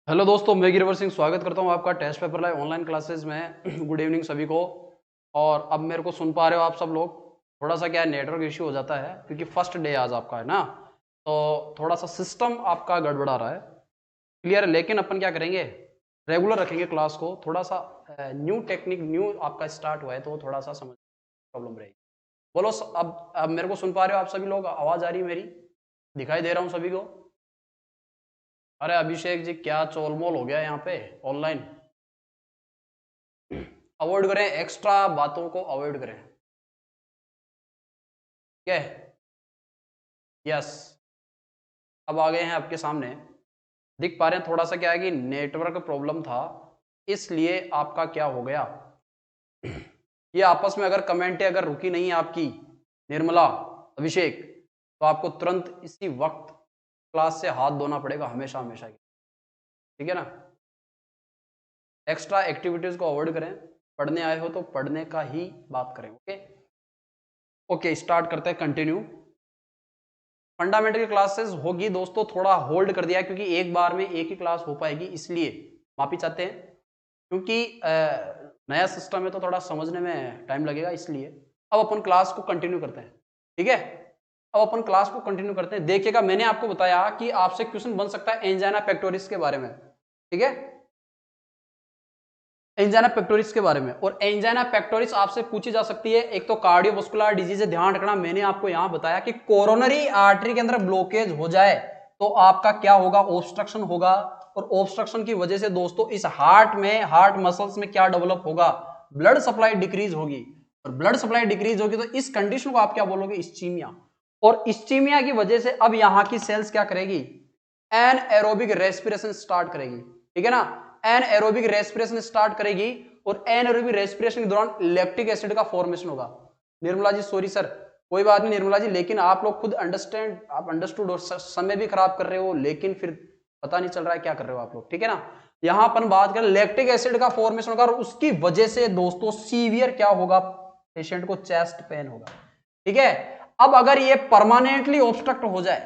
Hello दोस्तों, मैं गिरिवर सिंह स्वागत करता हूं आपका test paper live online classes में। गुड इवनिंग सभी को। और अब मेरे को सुन पा रहे हो आप सब लोग। थोड़ा सा क्या है, नेटवर्क इश्यू हो जाता है क्योंकि फर्स्ट डे आज आपका है ना, तो थोड़ा सा सिस्टम आपका गड़बड़ा रहा है। क्लियर है, लेकिन अपन क्या करेंगे, रेगुलर रखेंगे क्लास को। थोड़ा सा न्यू टेक्निक न्यू आपका स्टार्ट हुआ है तो थोड़ा सा समझ प्रॉब्लम रहेगी। बोलो अब मेरे को सुन पा रहे हो आप सभी लोग? आवाज आ रही है मेरी? दिखाई दे रहा हूँ सभी को? अरे अभिषेक जी, क्या चोलमोल हो गया यहाँ पे ऑनलाइन। अवॉइड करें, एक्स्ट्रा बातों को अवॉइड करें। ठीक है, यस। अब आ गए हैं आपके सामने, दिख पा रहे हैं। थोड़ा सा क्या है कि नेटवर्क प्रॉब्लम था, इसलिए आपका क्या हो गया, ये आपस में अगर कमेंटें अगर रुकी नहीं आपकी, निर्मला, अभिषेक, तो आपको तुरंत इसी वक्त क्लास से हाथ धोना पड़ेगा, हमेशा हमेशा की। ठीक है ना, एक्स्ट्रा एक्टिविटीज को अवॉइड करें। पढ़ने आए हो तो पढ़ने का ही बात करें। ओके ओके, स्टार्ट करते हैं, कंटिन्यू। फंडामेंटल क्लासेस होगी दोस्तों, थोड़ा होल्ड कर दिया क्योंकि एक बार में एक ही क्लास हो पाएगी, इसलिए माफी चाहते हैं। क्योंकि नया सिस्टम है तो थोड़ा समझने में टाइम लगेगा, इसलिए अब अपन क्लास को कंटिन्यू करते हैं। ठीक है, अब अपन क्लास को कंटिन्यू करते हैं। देखिएगा, मैंने आपको बताया कि आपसे क्वेश्चन बन सकता है एंजाइना पेक्टोरिस के बारे में। ठीक है, एंजाइना पेक्टोरिस के बारे में। और एंजाइना पेक्टोरिस आपसे पूछी जा सकती है। एक तो कार्डियोवास्कुलर डिजीज है, ध्यान रखना, मैंने आपको यहां बताया कि कोरोनरी आर्टरी के अंदर ब्लॉकेज हो जाए तो आपका क्या होगा, ऑब्स्ट्रक्शन होगा। और ऑब्स्ट्रक्शन की वजह से दोस्तों इस हार्ट में, हार्ट मसल्स में क्या डेवलप होगा, ब्लड सप्लाई डिक्रीज होगी। और ब्लड सप्लाई डिक्रीज होगी तो इस कंडीशन को आप क्या बोलोगे, इस्चीमिया। और इस्चीमिया की वजह से अब यहां की सेल्स क्या करेगी, एनएरोबिक रेस्पिरेशन स्टार्ट करेगी। ठीक है ना, एनएरोबिक रेस्पिरेशन स्टार्ट करेगी। और एनएरोबिक रेस्पिरेशन के दौरान लैक्टिक एसिड का फॉर्मेशन होगा। निर्मला जी सॉरी सर, कोई बात नहीं निर्मला जी, लेकिन आप लोग खुद अंडरस्टैंड, आप अंडरस्टूड हो, समय भी खराब कर रहे हो, लेकिन फिर पता नहीं चल रहा है क्या कर रहे हो आप लोग। ठीक है ना, यहां अपन बात करें लैक्टिक एसिड का फॉर्मेशन होगा और उसकी वजह से दोस्तों सीवियर क्या होगा, पेशेंट को चेस्ट पेन होगा। ठीक है, अब अगर ये परमानेंटली ऑब्स्ट्रक्ट हो जाए,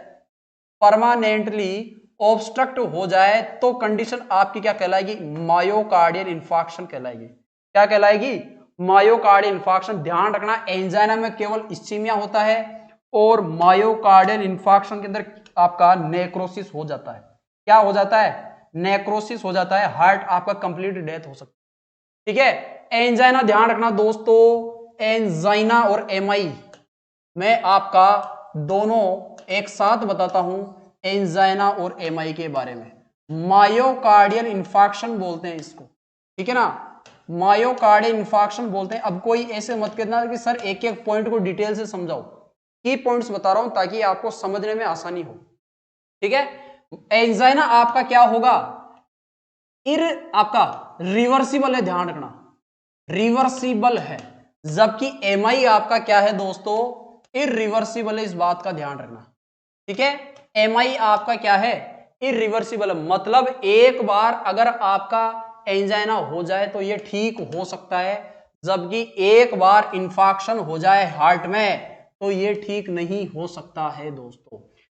परमानेंटली ऑब्स्ट्रक्ट हो जाए तो कंडीशन आपकी क्या कहलाएगी, मायोकार्डियल इंफार्क्शन कहलाएगी। क्या कहलाएगी, मायोकार्डियल इंफार्क्शन। ध्यान रखना, एंजाइना में केवल इस्चीमिया होता है और मायोकार्डियल इंफार्क्शन के अंदर आपका नेक्रोसिस हो जाता है। क्या हो जाता है, नेक्रोसिस हो जाता है, हार्ट आपका कंप्लीट डेथ हो सकता है। ठीक है, एंजाइना ध्यान रखना दोस्तों, एंजाइना और एमआई मैं आपका दोनों एक साथ बताता हूं, एंजाइना और एमआई के बारे में। मायोकार्डियल इंफार्क्शन बोलते हैं इसको। ठीक है ना, मायोकार्डियल इंफार्क्शन बोलते हैं। अब कोई ऐसे मत कहना कि सर एक एक पॉइंट को डिटेल से समझाओ, की पॉइंट्स बता रहा हूं ताकि आपको समझने में आसानी हो। ठीक है, एंजाइना आपका क्या होगा, आपका रिवर्सिबल है, ध्यान रखना, रिवर्सिबल है। जबकि एमआई आपका क्या है दोस्तों, इरिवर्सिबल है, इस बात का ध्यान रखना। ठीक है, एमआई आपका क्या है, इरिवर्सिबल, मतलब एक बार अगर आपका एंजाइना हो जाए तो ये ठीक हो सकता है, जबकि एक बार इंफाक्शन हो जाए हार्ट में तो ये ठीक नहीं हो सकता है दोस्तों।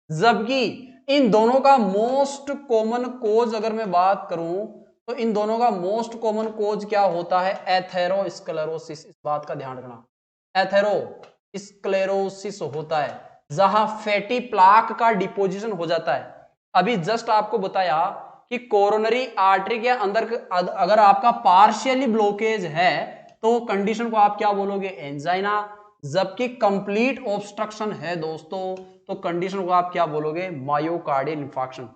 जबकि इन दोनों का मोस्ट कॉमन कोज अगर मैं बात करूं तो इन दोनों का मोस्ट कॉमन कोज क्या होता है, एथेरोस्क्लेरोसिस। इस बात का ध्यान रखना, एथेरोस्क्लेरोसिस होता है जहां फैटी प्लाक का डिपोजिशन हो जाता है। अभी जस्ट आपको बताया कि कोरोनरी आर्टरी के अंदर अगर आपका पार्शियली ब्लॉकेज है तो कंडीशन को आप क्या बोलोगे, एंजाइना। जबकि कंप्लीट ऑब्स्ट्रक्शन है दोस्तों तो कंडीशन को आप क्या बोलोगे, मायोकार्डियल इंफार्क्शन।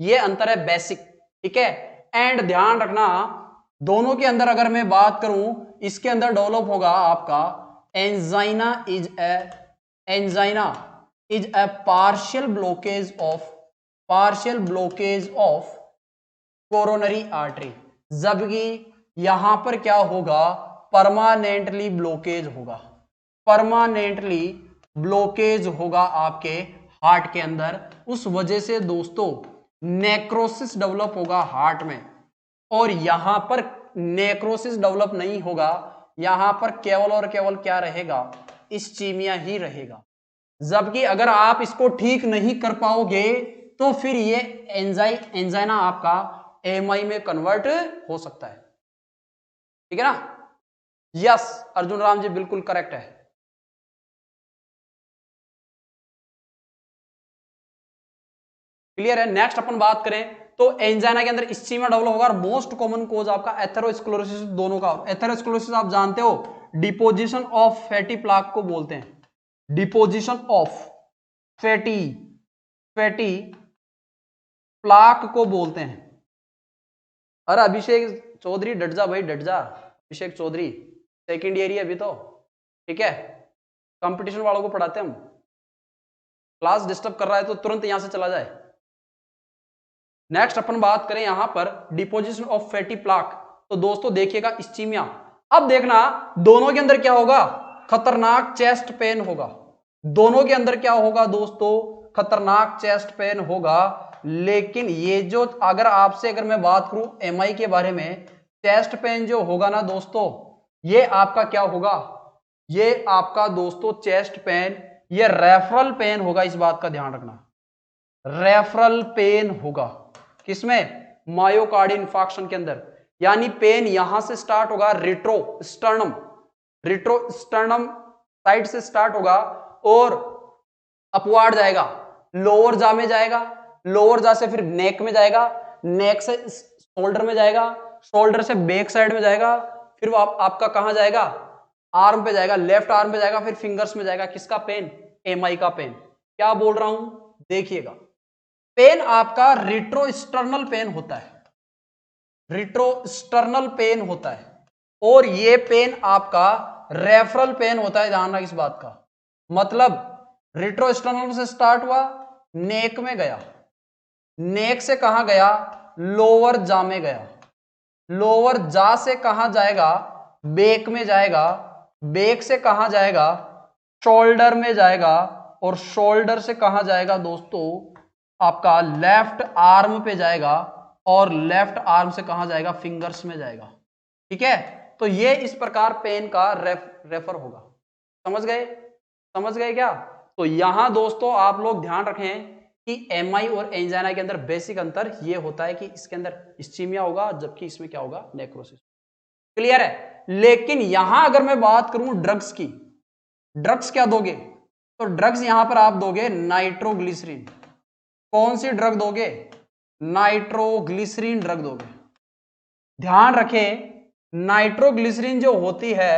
ये अंतर है बेसिक। ठीक है, एंड ध्यान रखना, दोनों के अंदर अगर मैं बात करूं, इसके अंदर डेवलप होगा आपका angina is a partial blockage of coronary artery. जबकि यहां पर क्या होगा, परमानेंटली ब्लॉकेज होगा, परमानेंटली ब्लॉकेज होगा आपके हार्ट के अंदर। उस वजह से दोस्तों नेक्रोसिस डेवलप होगा हार्ट में। और यहां पर नेक्रोसिस डेवलप नहीं होगा, यहां पर केवल और केवल क्या रहेगा, इस्चीमिया ही रहेगा। जबकि अगर आप इसको ठीक नहीं कर पाओगे तो फिर ये एंजाइना आपका एमआई में कन्वर्ट हो सकता है। ठीक है ना? यस अर्जुन राम जी बिल्कुल करेक्ट है। क्लियर है? नेक्स्ट अपन बात करें तो एंजाइना के अंदर इस्चीमिया डेवलप होगा और मोस्ट कॉमन कोज आपका एथेरोस्क्लेरोसिस दोनों का। एथेरोस्क्लेरोसिस आप जानते हो डिपोजिशन ऑफ फैटी प्लाक को बोलते हैं, डिपोजिशन ऑफ फैटी प्लाक को बोलते हैं। अरे अभिषेक चौधरी डट जा भाई, डट जा अभिषेक चौधरी, सेकेंड ईयर ही अभी तो, ठीक है? कंपटीशन वालों को पढ़ाते हम, क्लास डिस्टर्ब कर रहा है तो तुरंत यहां से चला जाए। नेक्स्ट अपन बात करें यहां पर डिपोजिशन ऑफ फैटी प्लाक, तो दोस्तों देखिएगा इस्चीमिया। अब देखना दोनों के अंदर क्या होगा, खतरनाक चेस्ट पेन होगा। दोनों के अंदर क्या होगा दोस्तों, खतरनाक चेस्ट पेन होगा। लेकिन ये जो अगर आपसे अगर मैं बात करूं एमआई के बारे में, चेस्ट पेन जो होगा ना दोस्तों, ये आपका क्या होगा, ये आपका दोस्तों चेस्ट पेन, ये रेफरल पेन होगा। इस बात का ध्यान रखना, रेफरल पेन होगा किसमें, मायोकार्डियल इंफार्क्शन के अंदर। यानी पेन यहां से स्टार्ट होगा, रिट्रोस्टर्नम साइड से स्टार्ट होगा और अपवार्ड जाएगा, लोअर जा में जाएगा, लोअर जा से फिर नेक में जाएगा, नेक से शोल्डर में जाएगा, शोल्डर से बैक साइड में जाएगा, फिर वो आपका कहां जाएगा, आर्म पे जाएगा, लेफ्ट आर्म पे जाएगा, फिर फिंगर्स में जाएगा। किसका पेन, एमआई का पेन। क्या बोल रहा हूं देखिएगा, पेन आपका रिट्रोस्टर्नल पेन होता है, रिट्रोस्टर्नल पेन होता है, और ये पेन आपका रेफरल पेन होता है। ध्यान रखना इस बात का, मतलब रिट्रोस्टर्नल से स्टार्ट हुआ, नेक में गया, नेक से कहां गया, लोअर जा में गया, लोअर जा से कहां जाएगा, बैक में जाएगा, बैक से कहां जाएगा, शोल्डर में जाएगा, और शोल्डर से कहां जाएगा दोस्तों, आपका लेफ्ट आर्म पे जाएगा, और लेफ्ट आर्म से कहां जाएगा, फिंगर्स में जाएगा। ठीक है? तो ये इस प्रकार पेन का रेफर होगा। समझ गए, समझ गए क्या? तो यहां दोस्तों आप लोग ध्यान रखें कि एमआई और एंजाइना के अंदर बेसिक अंतर ये होता है कि इसके अंदर इस्चीमिया होगा जबकि इसमें क्या होगा, नेक्रोसिस। क्लियर है? लेकिन यहां अगर मैं बात करूं ड्रग्स की, ड्रग्स क्या दोगे, तो ड्रग्स यहां पर आप दोगे नाइट्रोग्लिसरीन। कौन सी ड्रग दोगे, नाइट्रोग्लिसरीन ड्रग दोगे। ध्यान रखें नाइट्रोग्लिसरीन जो होती है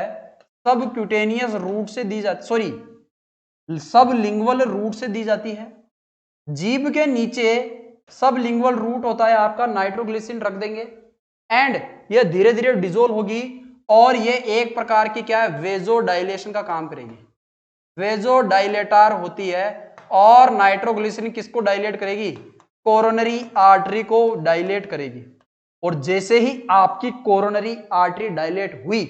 सब क्यूटेनियस रूट से दी जाती, सॉरी सब लिंगुअल रूट से दी जाती है। जीभ के नीचे सब लिंगुअल रूट होता है आपका, नाइट्रोग्लिसरीन रख देंगे एंड ये धीरे धीरे डिजोल्व होगी और ये एक प्रकार की क्या है, वेजो डायलेशन का काम करेगी, वेजो डायलेटर होती है। और नाइट्रोग्लिसरीन किसको डायलेट करेगी, कोरोनरी आर्टरी को डायलेट करेगी। और जैसे ही आपकी कोरोनरी आर्टरी डायलेट हुई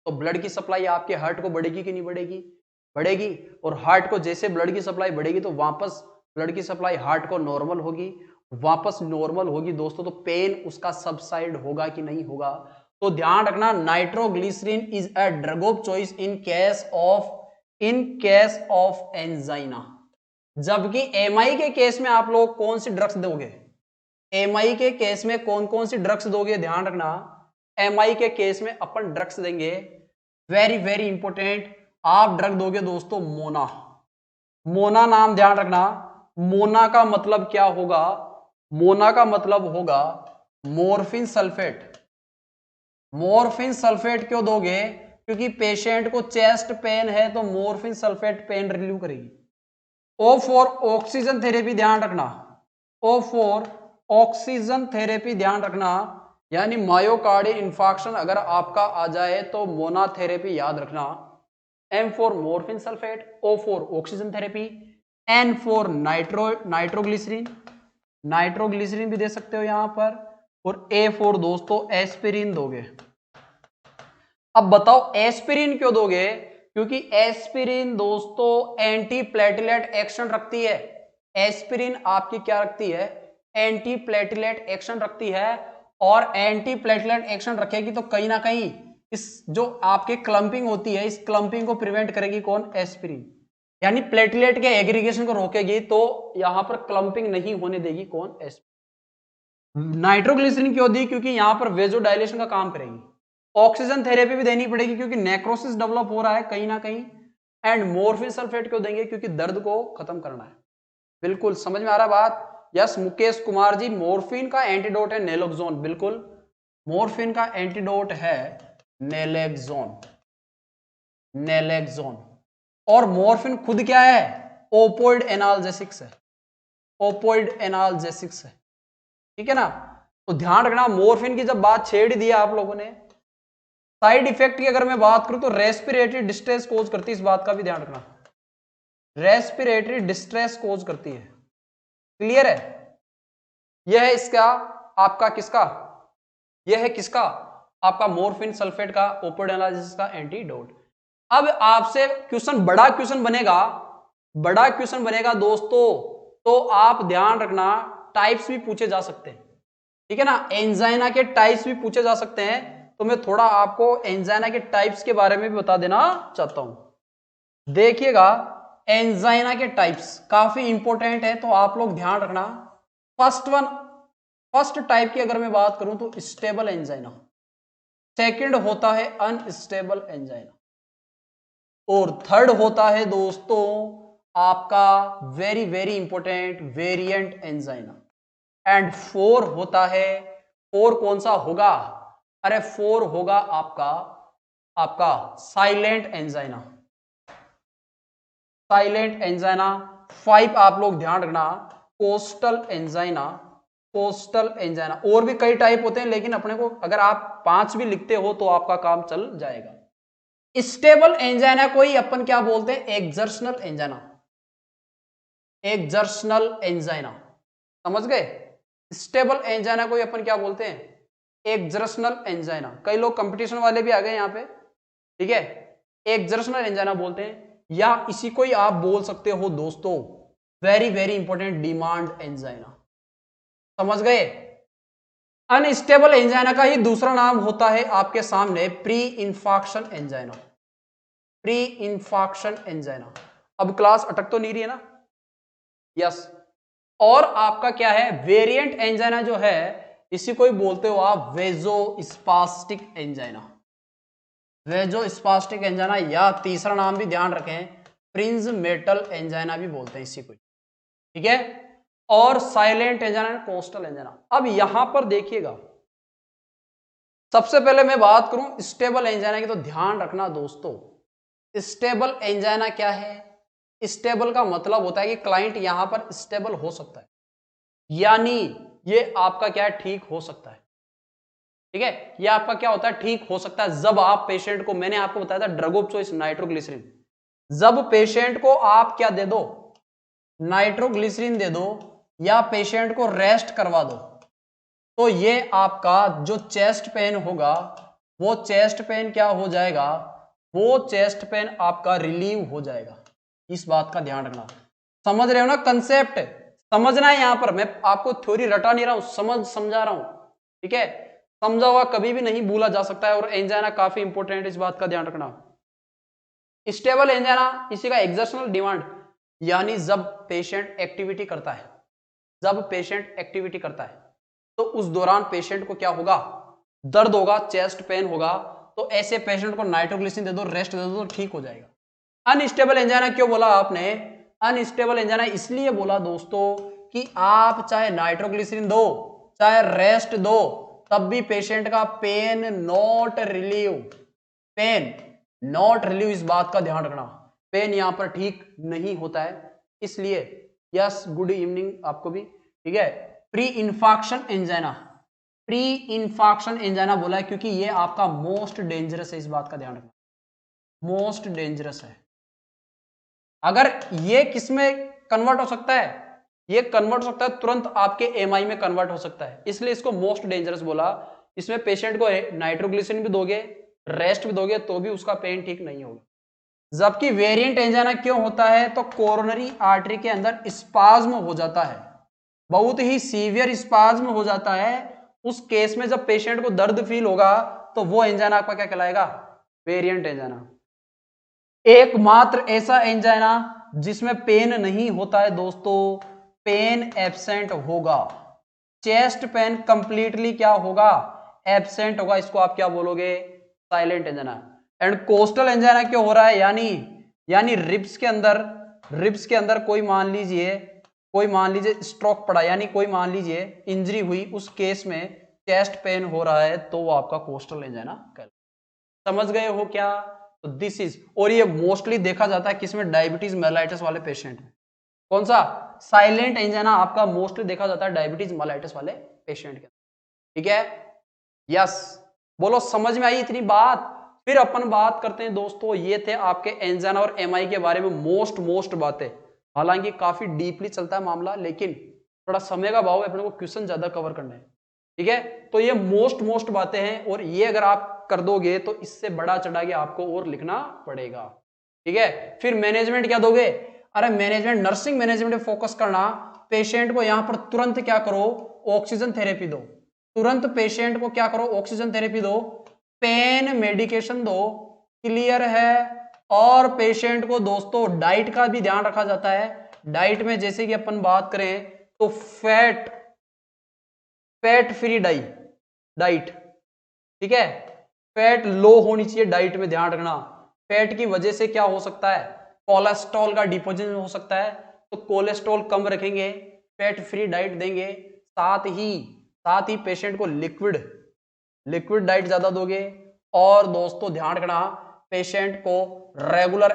तो ब्लड की सप्लाई आपके हार्ट को बढ़ेगी कि नहीं बढ़ेगी, बढ़ेगी। और हार्ट को जैसे ब्लड की सप्लाई बढ़ेगी तो वापस ब्लड की सप्लाई हार्ट को नॉर्मल होगी, वापस नॉर्मल होगी दोस्तों, तो पेन उसका सबसाइड होगा कि नहीं होगा। तो ध्यान रखना nitroglycerin is a drug of choice in case of angina. जबकि एमआई के केस में आप लोग कौन सी ड्रग्स दोगे, एमआई के केस में कौन कौन सी ड्रग्स दोगे, ध्यान रखना एमआई के केस में अपन ड्रग्स देंगे, वेरी वेरी इंपॉर्टेंट, आप ड्रग दोगे दोस्तों मोना। मोना नाम ध्यान रखना, मोना का मतलब क्या होगा, मोना का मतलब होगा मोर्फिन सल्फेट। मोर्फिन सल्फेट क्यों दोगे, क्योंकि पेशेंट को चेस्ट पेन है तो मोर्फिन सल्फेट पेन रिलीव करेगी। ओ फॉर ऑक्सीजन थेरेपी ध्यान रखना, ओ फॉर ऑक्सीजन थेरेपी ध्यान रखना, यानी मायोकार्डियल इंफार्क्शन अगर आपका आ जाए तो मोना थेरेपी याद रखना। M for morphine sulphate, O for oxygen therapy, N for nitroglycerin, nitroglycerin भी दे सकते हो यहां पर, और ए फॉर दोस्तों एस्पिरिन दोगे। अब बताओ एस्पिरिन क्यों दोगे, क्योंकि एस्पिरिन दोस्तों एंटी प्लेटलेट एक्शन रखती है। एस्पिरिन आपकी क्या रखती है, एंटी प्लेटलेट एक्शन रखती है, और एंटी प्लेटलेट एक्शन रखेगी तो कहीं ना कहीं इस जो आपके क्लंपिंग होती है इस क्लंपिंग को प्रिवेंट करेगी कौन, एस्पिरिन, यानी प्लेटलेट के एग्रीगेशन को रोकेगी, तो यहां पर क्लंपिंग नहीं होने देगी कौन, एस्पिरिन। नाइट्रोग्लिसरीन क्यों दी? क्योंकि यहां पर वेजोडाइलेशन का काम करेगी। ऑक्सीजन थेरेपी भी देनी पड़ेगी क्योंकि नेक्रोसिस डेवलप हो रहा है कहीं ना कहीं। एंड मॉर्फिन सल्फेट क्यों देंगे? क्योंकि दर्द को खत्म करना है। बिल्कुल समझ में आ रहा बात? यस मुकेश कुमार जी, मॉर्फिन का एंटीडोट है नेलोक्सोन। बिल्कुल, मॉर्फिन का एंटीडोट है नेलेक्सोन। नेलेक्सोन। और मॉर्फिन खुद क्या है? ओपोइड एनाल्जेसिक्स है। ओपोइड एनाल्जेसिक्स है, ठीक है ना। तो ध्यान रखना, मॉर्फिन की जब बात छेड़ दी आप लोगों ने, साइड इफेक्ट की अगर मैं बात करूं तो रेस्पिरेटरी डिस्ट्रेस कोज करती है, इस बात का भी ध्यान रखना। रेस्पिरेटरी डिस्ट्रेस कोज करती है। क्लियर है? यह है इसका आपका किसका? यह है किसका? आपका मॉर्फिन सल्फेट का ओपोइड एनाल्जेसिक्स का एंटीडोट। अब आपसे क्वेश्चन, बड़ा क्वेश्चन बनेगा, बड़ा क्वेश्चन बनेगा दोस्तों, तो आप ध्यान रखना, टाइप्स भी पूछे जा सकते हैं, ठीक है ना। एंजाइना के टाइप्स भी पूछे जा सकते हैं, तो मैं थोड़ा आपको एंजाइना के टाइप्स के बारे में भी बता देना चाहता हूं। देखिएगा, एंजाइना के टाइप्स काफी इंपॉर्टेंट है, तो आप लोग ध्यान रखना। फर्स्ट टाइप की अगर मैं बात करूं तो स्टेबल एंजाइना, सेकंड होता है अनस्टेबल एंजाइना, और थर्ड होता है दोस्तों आपका very very important variant angina, and four होता है, फोर कौन सा होगा? अरे फोर होगा आपका आपका silent angina. Silent angina. Five आप लोग ध्यान रखना, कोस्टल एंजाइना। कोस्टल एंजाइना, और भी कई टाइप होते हैं, लेकिन अपने को अगर आप 5 भी लिखते हो तो आपका काम चल जाएगा। स्टेबल एंजाइना को ही अपन क्या बोलते हैं? Exertional angina. एक्सर्शनल एंजाइना, समझ गए? स्टेबल एंजाइना को ही अपन क्या बोलते हैं? Exertional angina. कई लोग कंपटीशन वाले भी आ गए यहाँ पे, ठीक है। एक्सर्शनल एंजाइना बोलते हैं, या इसी को ही आप बोल सकते हो दोस्तों very very important demand angina. समझ गए? अनस्टेबल एंजाइना का ही दूसरा नाम होता है आपके सामने pre infarction angina. Pre infarction angina. अब क्लास अटक तो नहीं रही है ना? यस। और आपका क्या है? वेरिएंट एंजाइना जो है, इसी को ही बोलते हो आप वेजोस्पास्टिक एंजाइना। वेजोस्पास्टिक एंजाइना, या तीसरा नाम भी ध्यान रखें, प्रिंज मेटल एंजाइना भी बोलते हैं इसी को, ठीक है। और साइलेंट एंजाइना, कोस्टल एंजाइना। अब यहां पर देखिएगा, सबसे पहले मैं बात करूं स्टेबल एंजाइना की, तो ध्यान रखना दोस्तों, स्टेबल एंजाइना क्या है? स्टेबल का मतलब होता है कि क्लाइंट यहां पर स्टेबल हो सकता है, यानी ये आपका क्या है? ठीक हो सकता है, ठीक है। ये आपका क्या होता है? ठीक हो सकता है। जब आप पेशेंट को, मैंने आपको बताया था ड्रग ऑफ चॉइस नाइट्रोग्लिसरीन, जब पेशेंट को आप क्या दे दो? नाइट्रोग्लिसरीन दे दो, या पेशेंट को रेस्ट करवा दो, तो ये आपका जो चेस्ट पेन होगा, वो चेस्ट पेन क्या हो जाएगा? वो चेस्ट पेन आपका रिलीव हो जाएगा। इस बात का ध्यान रखना। समझ रहे हो ना कंसेप्ट? समझना है, यहां पर मैं आपको थ्योरी रटा नहीं रहा हूं, समझा रहा हूं, ठीक है। समझा हुआ कभी भी नहीं भूला जा सकता है, और एंजाइना काफी इंपॉर्टेंट है, इस बात का ध्यान रखना। स्टेबल एंजाइना, इसी का एक्सर्शनल डिमांड, यानी जब पेशेंट एक्टिविटी करता है, जब पेशेंट एक्टिविटी करता है तो उस दौरान पेशेंट को क्या होगा? दर्द होगा, चेस्ट पेन होगा, तो ऐसे पेशेंट को नाइट्रोग्लिसरीन दे दो, रेस्ट दे दो, तो ठीक हो जाएगा। अनस्टेबल एंजाइना क्यों बोला आपने? अनस्टेबल एंजाइना इसलिए बोला दोस्तों कि आप चाहे नाइट्रोग्लिसरीन दो, चाहे रेस्ट दो, तब भी पेशेंट का pain not relieve, pain not relieve, इस बात का ध्यान रखना। पेन यहां पर ठीक नहीं होता है, इसलिए यस गुड इवनिंग आपको भी, ठीक है। Pre infarction angina, pre infarction angina बोला है क्योंकि ये आपका मोस्ट डेंजरस है, इस बात का ध्यान रखना, मोस्ट डेंजरस है। अगर ये किसमें कन्वर्ट हो सकता है? ये कन्वर्ट हो सकता है तुरंत आपके एमआई में कन्वर्ट हो सकता है, इसलिए इसको मोस्ट डेंजरस बोला। इसमें पेशेंट को नाइट्रोग्लिसरीन भी दोगे, रेस्ट भी दोगे, तो भी उसका पेन ठीक नहीं होगा। जबकि वेरिएंट एंजाइना क्यों होता है? तो कोरोनरी आर्टरी के अंदर स्पाज्म हो जाता है, बहुत ही सीवियर स्पाज्म हो जाता है। उस केस में जब पेशेंट को दर्द फील होगा, तो वो एंजाइना आपका क्या कहलाएगा? Variant angina. एकमात्र ऐसा एंजाइना जिसमें पेन नहीं होता है दोस्तों, पेन एब्सेंट होगा, चेस्ट पेन कंप्लीटली क्या होगा, एब्सेंट होगा, इसको आप क्या बोलोगे, silent angina. And coastal angina क्यों हो रहा है, यानी रिब्स के अंदर कोई मान लीजिए स्ट्रोक पड़ा, यानी कोई मान लीजिए इंजरी हुई, उस केस में चेस्ट पेन हो रहा है तो वो आपका कोस्टल एंजाइना कहलाता है। समझ गए हो क्या? तो दिस इज, और ये मोस्टली देखा जाता है किसमें, डायबिटीज मेलाइटिस वाले पेशेंट में। कौन सा, साइलेंट एंजाइना आपका मोस्टली देखा जाता है डायबिटीज मेलाइटिस वाले पेशेंट के। ठीक है, यस, बोलो समझ में आई इतनी बात? फिर अपन बात करते हैं दोस्तों, ये थे आपके एंजाइना और एमआई के बारे में मोस्ट बातें। हालांकि काफी डीपली चलता है मामला, लेकिन थोड़ा समय का भाव है, अपने को क्वेश्चन ज्यादा कवर करना है। ठीक है, तो ये मोस्ट बातें हैं, और ये अगर आप कर दोगे तो इससे बड़ा चढ़ा के आपको और लिखना पड़ेगा। ठीक है, फिर मैनेजमेंट क्या दोगे, अरे मैनेजमेंट, नर्सिंग मैनेजमेंट में फोकस करना। पेशेंट को यहां पर तुरंत क्या करो, ऑक्सीजन थेरेपी दो, तुरंत पेशेंट को क्या करो, ऑक्सीजन थेरेपी दो, पेन मेडिकेशन दो, क्लियर है। और पेशेंट को दोस्तों डाइट का भी ध्यान रखा जाता है। डाइट में जैसे कि अपन बात करें तो फैट फ्री डाइट, ठीक है, फैट लो होनी चाहिए, डाइट में ध्यान रखना। फैट की वजह से क्या हो सकता है, कोलेस्ट्रॉल का डिपोजिशन हो सकता है, तो कोलेस्ट्रॉल कम रखेंगे, फैट फ्री डाइट देंगे, साथ ही पेशेंट को लिक्विड डाइट ज्यादा दोगे। और दोस्तों ध्यान रखना, पेशेंट को रेगुलर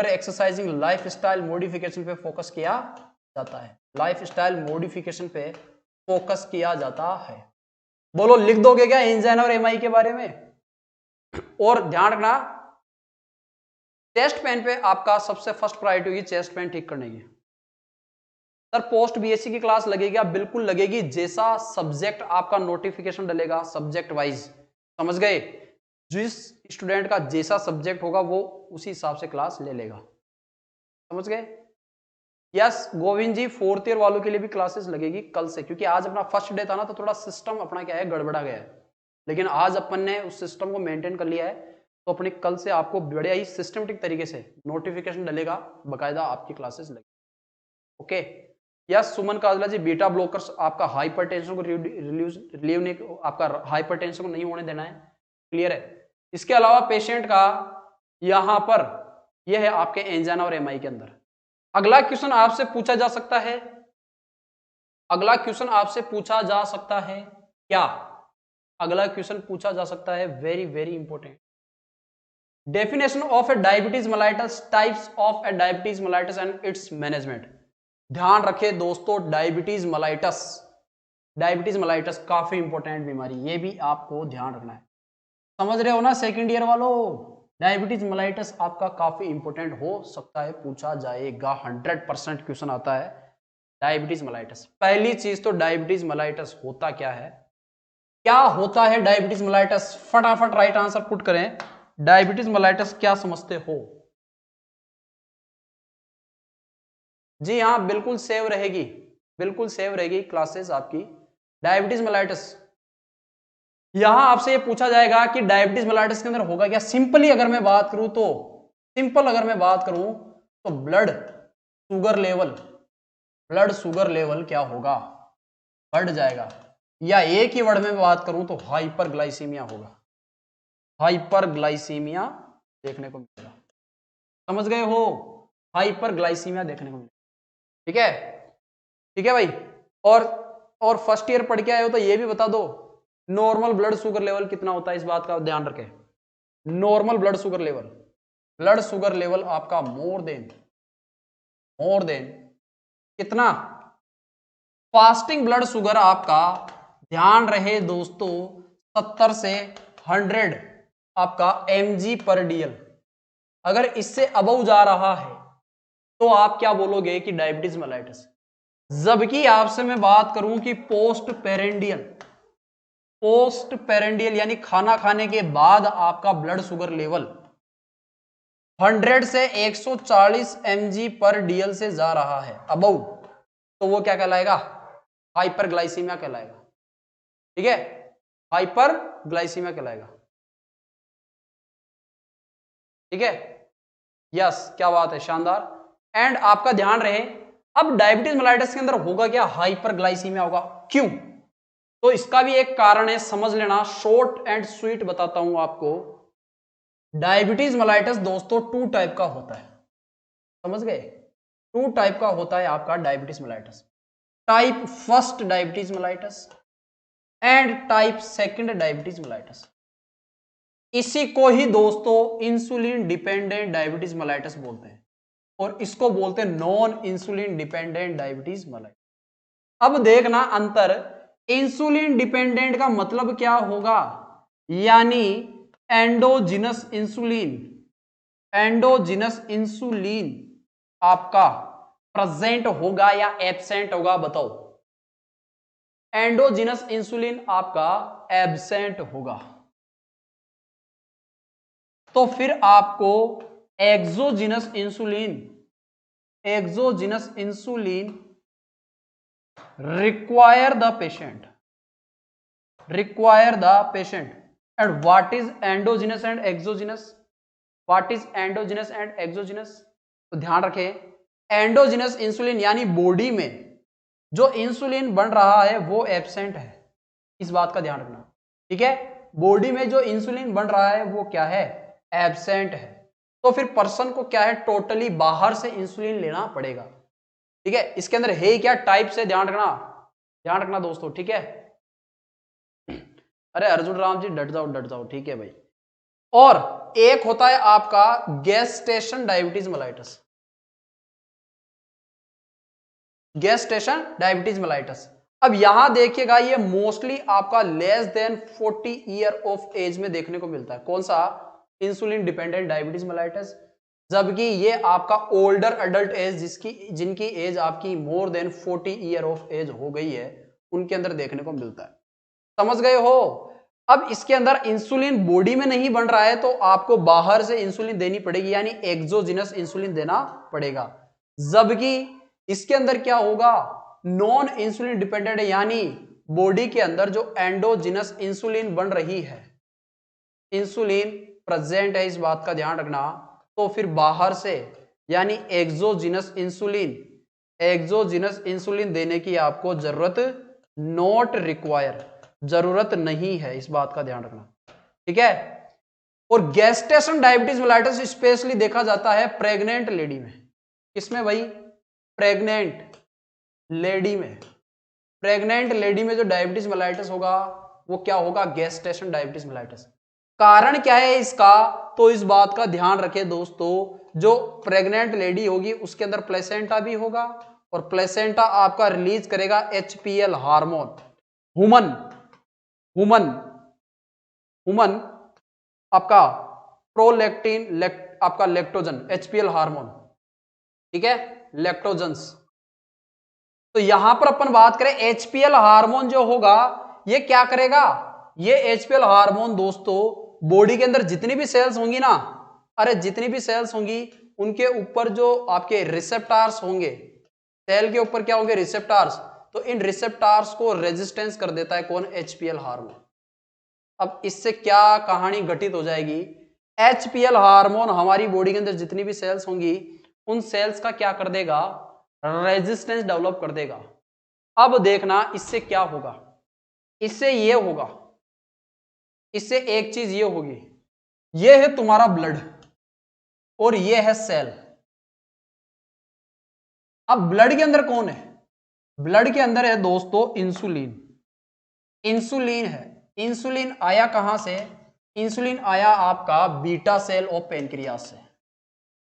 एक्सरसाइजिंग लाइफस्टाइल मॉडिफिकेशन पे फोकस किया जाता है, बोलो लिख दोगे क्या एंजाइना और एमआई के बारे में? और ध्यान रखना, चेस्ट पेन पे आपका सबसे फर्स्ट प्रायोरिटी होगी चेस्ट पेन ठीक करने की। सर पोस्ट बीएससी की क्लास लगेगी, बिल्कुल लगेगी, जैसा सब्जेक्ट आपका नोटिफिकेशन डलेगा सब्जेक्ट वाइज, समझ गए, जिस स्टूडेंट का जैसा सब्जेक्ट होगा वो उसी हिसाब से क्लास ले लेगा, समझ गए। यस गोविंद जी, 4th ईयर वालों के लिए भी क्लासेस लगेगी कल से, क्योंकि आज अपना फर्स्ट डे था ना, तो थोड़ा सिस्टम अपना क्या है गड़बड़ा गया है, लेकिन आज अपन ने उस सिस्टम को मेंटेन कर लिया है, तो अपनी कल से आपको बढ़िया ही सिस्टमेटिक तरीके से नोटिफिकेशन डलेगा, बकायदा आपकी क्लासेस लगेगी। ओके, यस सुमन काजला जी, बीटा ब्लॉकर्स आपका हाइपरटेंशन को रिलीव नहीं, आपका हाइपरटेंशन को नहीं होने देना है, क्लियर है। इसके अलावा पेशेंट का यहां पर यह है आपके एंजाइना और एमआई के अंदर। अगला क्वेश्चन आपसे पूछा जा सकता है, क्या अगला क्वेश्चन पूछा जा सकता है, very important, definition of A diabetes mellitus, types of A diabetes mellitus and it's management. ध्यान रखें दोस्तों, डायबिटीज मेलाइटस काफी इंपॉर्टेंट बीमारी, ये भी आपको ध्यान रखना है, समझ रहे हो ना सेकंड ईयर वालों, डायबिटीज मेलाइटस आपका काफी इंपॉर्टेंट हो सकता है, पूछा जाएगा, 100% क्वेश्चन आता है डायबिटीज मेलाइटस। पहली चीज तो डायबिटीज मेलाइटस होता क्या है, डायबिटीज मेलाइटस, फटाफट राइट आंसर पुट करें, डायबिटीज मेलाइटस क्या समझते हो? जी हाँ, बिल्कुल सेव रहेगी क्लासेस आपकी। डायबिटीज मेलाइटस, यहां आपसे ये पूछा जाएगा कि डायबिटीज मेलाइटस के अंदर होगा क्या। सिंपल अगर मैं बात करूं तो ब्लड शुगर लेवल क्या होगा, बढ़ जाएगा, या एक ही वर्ड में बात करूं तो हाइपरग्लाइसीमिया होगा, हाइपरग्लाइसीमिया देखने को मिलेगा, समझ गए हो, हाइपरग्लाइसीमिया देखने को मिलेगा। ठीक है भाई। और फर्स्ट ईयर पढ़ के आए हो तो ये भी बता दो, नॉर्मल ब्लड शुगर लेवल कितना होता है, इस बात का ध्यान रखें। नॉर्मल ब्लड शुगर लेवल आपका मोर देन कितना, फास्टिंग ब्लड शुगर आपका, ध्यान रहे दोस्तों, 70 से 100 आपका mg/dl, अगर इससे अबव जा रहा है तो आप क्या बोलोगे कि डायबिटीज मेलाइटस। जबकि आपसे मैं बात करूं कि पोस्ट पेरेंडियल यानी खाना खाने के बाद आपका ब्लड शुगर लेवल 100 से 140 mg/dl से जा रहा है अबव, तो वो क्या कहलाएगा, हाइपरग्लाइसीमिया कहलाएगा। ठीक है, हाइपरग्लाइसीमिया कहलाएगा। ठीक है, यस क्या बात है, शानदार। एंड आपका ध्यान रहे, अब डायबिटीज मेलाइटस के अंदर होगा क्या, हाइपरग्लाइसीमिया होगा। क्यों? तो इसका भी एक कारण है, समझ लेना, शॉर्ट एंड स्वीट बताता हूं आपको। डायबिटीज मेलाइटस दोस्तों 2 टाइप का होता है, समझ गए? 2 टाइप का होता है आपका diabetes mellitus. Type first diabetes mellitus and type second diabetes mellitus. इसी को ही दोस्तों इंसुलिन डिपेंडेंट डायबिटीज मेलाइटस बोलते हैं, और इसको बोलते हैं non insulin dependent diabetes mellitus. अब देखना अंतर, इंसुलिन डिपेंडेंट का मतलब क्या होगा, यानी एंडोजिनस इंसुलिन, एंडोजिनस इंसुलिन आपका प्रेजेंट होगा या एब्सेंट होगा, बताओ? एंडोजिनस इंसुलिन आपका एब्सेंट होगा। तो फिर आपको exogenous insulin, exogenous insulin require the patient, require the patient. And what is endogenous and exogenous? What is endogenous and exogenous? तो ध्यान रखें, एंडोजिनस इंसुलिन यानी बॉडी में जो इंसुलिन बन रहा है वो एब्सेंट है, इस बात का ध्यान रखना, ठीक है? बॉडी में जो इंसुलिन बन रहा है वो क्या है, एब्सेंट है। तो फिर पर्सन को क्या है, टोटली बाहर से इंसुलिन लेना पड़ेगा, ठीक है? इसके अंदर है क्या, टाइप से ध्यान रखना, ध्यान रखना दोस्तों, ठीक है? अरे अर्जुन राम जी डट जाओ, ठीक है भाई। और एक होता है आपका gestation diabetes mellitus, gestation diabetes mellitus. अब यहां देखिएगा, ये मोस्टली आपका less than 40 year of age में देखने को मिलता है। कौन सा? Insulin dependent diabetes mellitus. जबकि ये आपका ओल्डर अडल्ट एज, जिनकी एज आपकी more than 40 year of age हो गई है, उनके अंदर देखने को मिलता है। समझ गए हो? अब इसके अंदर इंसुलिन बॉडी में नहीं बन रहा है तो आपको बाहर से इंसुलिन देनी पड़ेगी, यानी एक्सोजिनस इंसुलिन देना पड़ेगा। जबकि इसके अंदर क्या होगा, नॉन इंसुलिन डिपेंडेंट है, यानी बॉडी के अंदर जो एंडोजिनस इंसुलिन बन रही है, इंसुलिन प्रेजेंट है, इस बात का ध्यान रखना। तो फिर बाहर से यानी एक्सोजिनस इंसुलिन, एक्सोजिनस इंसुलिन देने की आपको जरूरत नॉट रिक्वायर, जरूरत नहीं है, इस बात का ध्यान रखना, ठीक है? और गेस्टेशन डायबिटीज मेलाइटस स्पेशली देखा जाता है प्रेग्नेंट लेडी में। किसमें भाई? प्रेग्नेंट लेडी में। प्रेग्नेंट लेडी में जो डायबिटीज मेलाइटस होगा वो क्या होगा, गेस्टेशन डायबिटीज मेलाइटस। कारण क्या है इसका, तो इस बात का ध्यान रखें दोस्तों, जो प्रेग्नेंट लेडी होगी उसके अंदर प्लेसेंटा भी होगा, और प्लेसेंटा आपका रिलीज करेगा HPL हार्मोन, हुमन आपका प्रोलैक्टिन, आपका लैक्टोजन, HPL हार्मोन, ठीक है, लैक्टोजन्स। तो यहां पर अपन बात करें HPL हार्मोन जो होगा ये क्या करेगा, ये HPL हार्मोन दोस्तों बॉडी के अंदर जितनी भी सेल्स होंगी ना, अरे जितनी भी सेल्स होंगी उनके ऊपर जो आपके रिसेप्टार्स होंगे, सेल के ऊपर क्या होंगे, रिसेप्टार्स, तो इन रिसेप्टार्स को रेजिस्टेंस कर देता है कौन, HPL हार्मोन। अब इससे क्या कहानी घटित हो जाएगी, HPL हार्मोन हमारी बॉडी के अंदर जितनी भी सेल्स होंगी उन सेल्स का क्या कर देगा, रेजिस्टेंस डेवलप कर देगा। अब देखना इससे क्या होगा, इससे ये होगा, इससे एक चीज ये होगी, ये है तुम्हारा ब्लड और ये है सेल। अब ब्लड के अंदर कौन है, ब्लड के अंदर है दोस्तों इंसुलिन, इंसुलिन है। इंसुलिन आया कहां से, इंसुलिन आया आपका बीटा सेल ऑफ पेनक्रियास से,